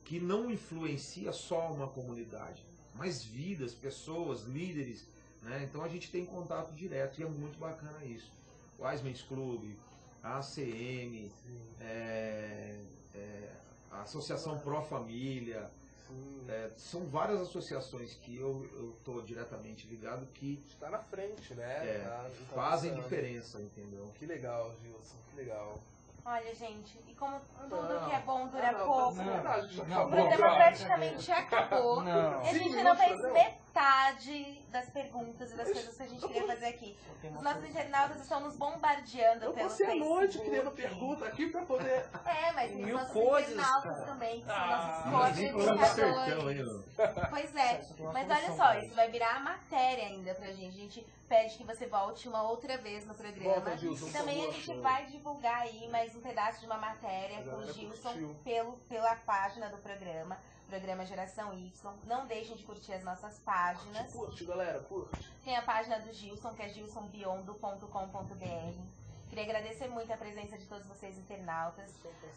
que não influencia só uma comunidade, mas vidas, pessoas, líderes, né? Então a gente tem contato direto e é muito bacana isso. O Wiseman's Club, a ACM, a Associação Pro Família, são várias associações que eu estou diretamente ligado que está na frente, né? Fazem diferença, entendeu? Que legal, Gilson, que legal. Olha, gente, e como tudo que é bom dura pouco, o programa praticamente acabou. E a gente não fez metade das perguntas e das coisas que a gente queria fazer aqui. Os nossos internautas estão nos bombardeando pelo Facebook. Eu passei a noite querendo pergunta aqui pra poder... mas tem os nossos internautas também, que são nossos codificadores. Pois é, mas olha só, isso vai virar matéria ainda pra gente. A gente pede que você volte uma outra vez no programa. E também a gente vai divulgar aí mais um pedaço de uma matéria com o Gilson pela página do programa Geração Y. Não deixem de curtir as nossas páginas. Curte, galera, curte. Tem a página do Gilson, que é gilsonbiondo.com.br. Queria agradecer muito a presença de todos vocês internautas.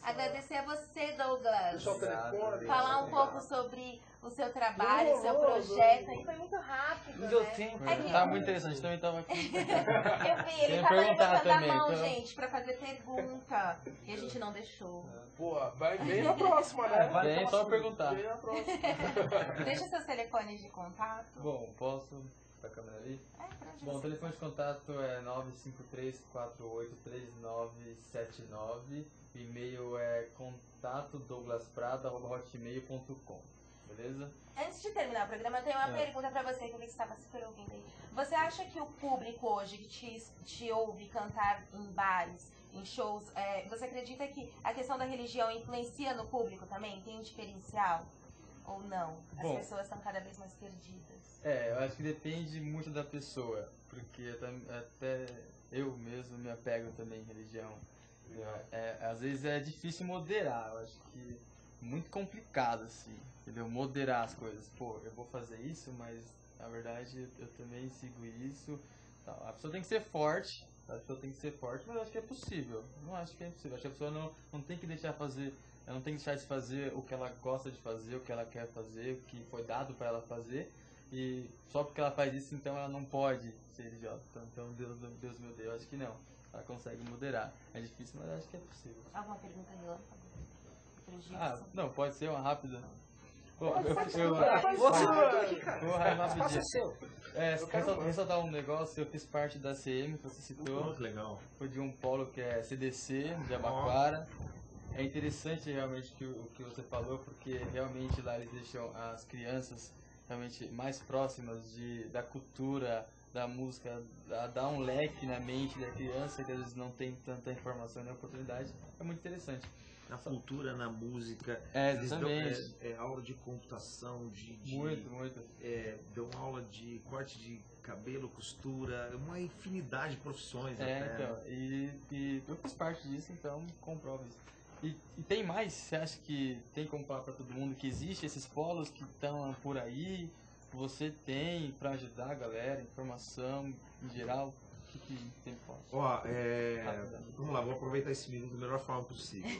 Agradecer a você, Douglas. Falar um pouco sobre o seu trabalho, o seu projeto. Aí foi muito rápido, Não deu tempo. Tava muito interessante, também tava aqui. Eu vi, ele tava levantando a mão, gente, pra fazer pergunta. E a gente não deixou. Pô, vem na próxima, né? Vem só perguntar. Vem na próxima. Deixa seus telefones de contato. Bom, posso... a câmera ali? Bom, o telefone de contato é 953-483979. O e-mail é contato.douglasprada@hotmail.com. Beleza? Antes de terminar o programa, eu tenho uma pergunta pra você, que eu vi que você estava super ouvindo aí. Você acha que o público hoje que te ouve cantar em bares, em shows, você acredita que a questão da religião influencia no público também? Tem um diferencial? Ou não? As pessoas estão cada vez mais perdidas. Eu acho que depende muito da pessoa, porque até eu mesmo me apego também em religião. Às vezes é difícil moderar, eu acho que é muito complicado, assim, entendeu? Moderar as coisas. Pô, eu vou fazer isso, mas na verdade eu também sigo isso. A pessoa tem que ser forte, mas eu acho que é possível. Não acho que é impossível, acho que a pessoa não tem que deixar fazer. Ela não tem que deixar de fazer o que ela gosta de fazer, o que ela quer fazer, o que foi dado para ela fazer. E só porque ela faz isso, então ela não pode ser religiosa. Então, Deus meu Deus, acho que não. Ela consegue moderar. É difícil, mas acho que é possível. Alguma pergunta, Rilan? Não, pode ser uma rápida. Ressaltar um negócio, eu fiz parte da CM, que você citou. Legal. Foi de um polo que é CDC, de Abaquara. É interessante realmente o que você falou, porque realmente lá eles deixam as crianças realmente mais próximas da cultura, da música, dá um leque na mente da criança que às vezes não tem tanta informação nem oportunidade. É muito interessante. Na cultura, na música, exatamente. Aula de computação, muito. Dão aula de corte de cabelo, costura, uma infinidade de profissões. Então, e eu fiz parte disso, então comprova isso. E tem mais? Você acha que tem como falar para todo mundo que existe esses polos que estão por aí? Você tem para ajudar a galera, informação em geral? O que tem para falar? Vamos lá, vou aproveitar esse minuto da melhor forma possível.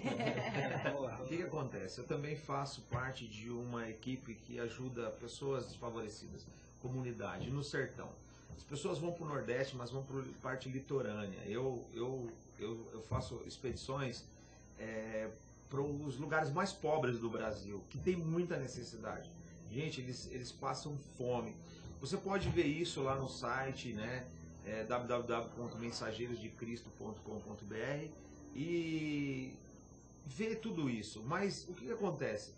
O que acontece? Eu também faço parte de uma equipe que ajuda pessoas desfavorecidas, comunidade, no sertão. As pessoas vão para o Nordeste, mas vão para a parte litorânea. Eu faço expedições os lugares mais pobres do Brasil, que tem muita necessidade. Gente, eles passam fome. Você pode ver isso lá no site, né? www.mensageirosdecristo.com.br e ver tudo isso. Mas o que acontece?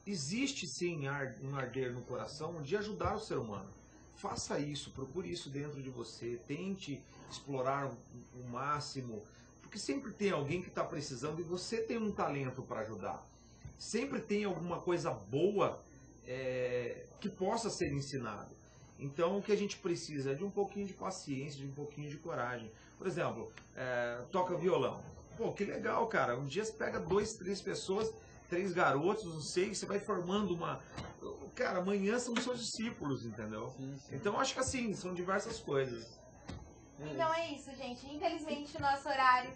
Existe sim um arder no coração de ajudar o ser humano. Faça isso, procure isso dentro de você, tente explorar o máximo, porque sempre tem alguém que está precisando e você tem um talento para ajudar. Sempre tem alguma coisa boa que possa ser ensinado. Então o que a gente precisa é de um pouquinho de paciência, de um pouquinho de coragem. Por exemplo, toca violão. Pô, que legal, cara. Um dia você pega 2, 3 pessoas, 3 garotos, não sei, você vai formando uma... Cara, amanhã são seus discípulos, entendeu? Sim. Então acho que assim, são diversas coisas. Então é isso, gente. Infelizmente o nosso horário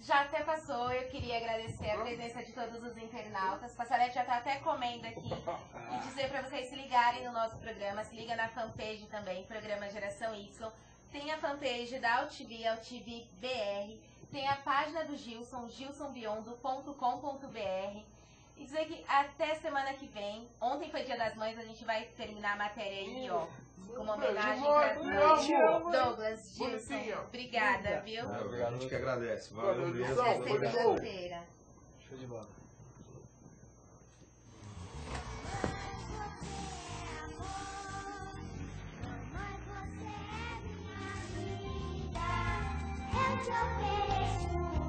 já até passou. Eu queria agradecer a presença de todos os internautas. Passarete já tá até comendo aqui. E dizer para vocês se ligarem no nosso programa. Se liga na fanpage também, Programa Geração Y. Tem a fanpage da AltV, AltV BR. Tem a página do Gilson, gilsonbiondo.com.br. E dizer que até semana que vem, ontem foi Dia das Mães, a gente vai terminar a matéria aí, ó, com uma homenagem para Douglas, Gilson. Obrigada, viu? A gente que agradece. Valeu mesmo. Até segunda-feira. Show de bola. Eu te ofereço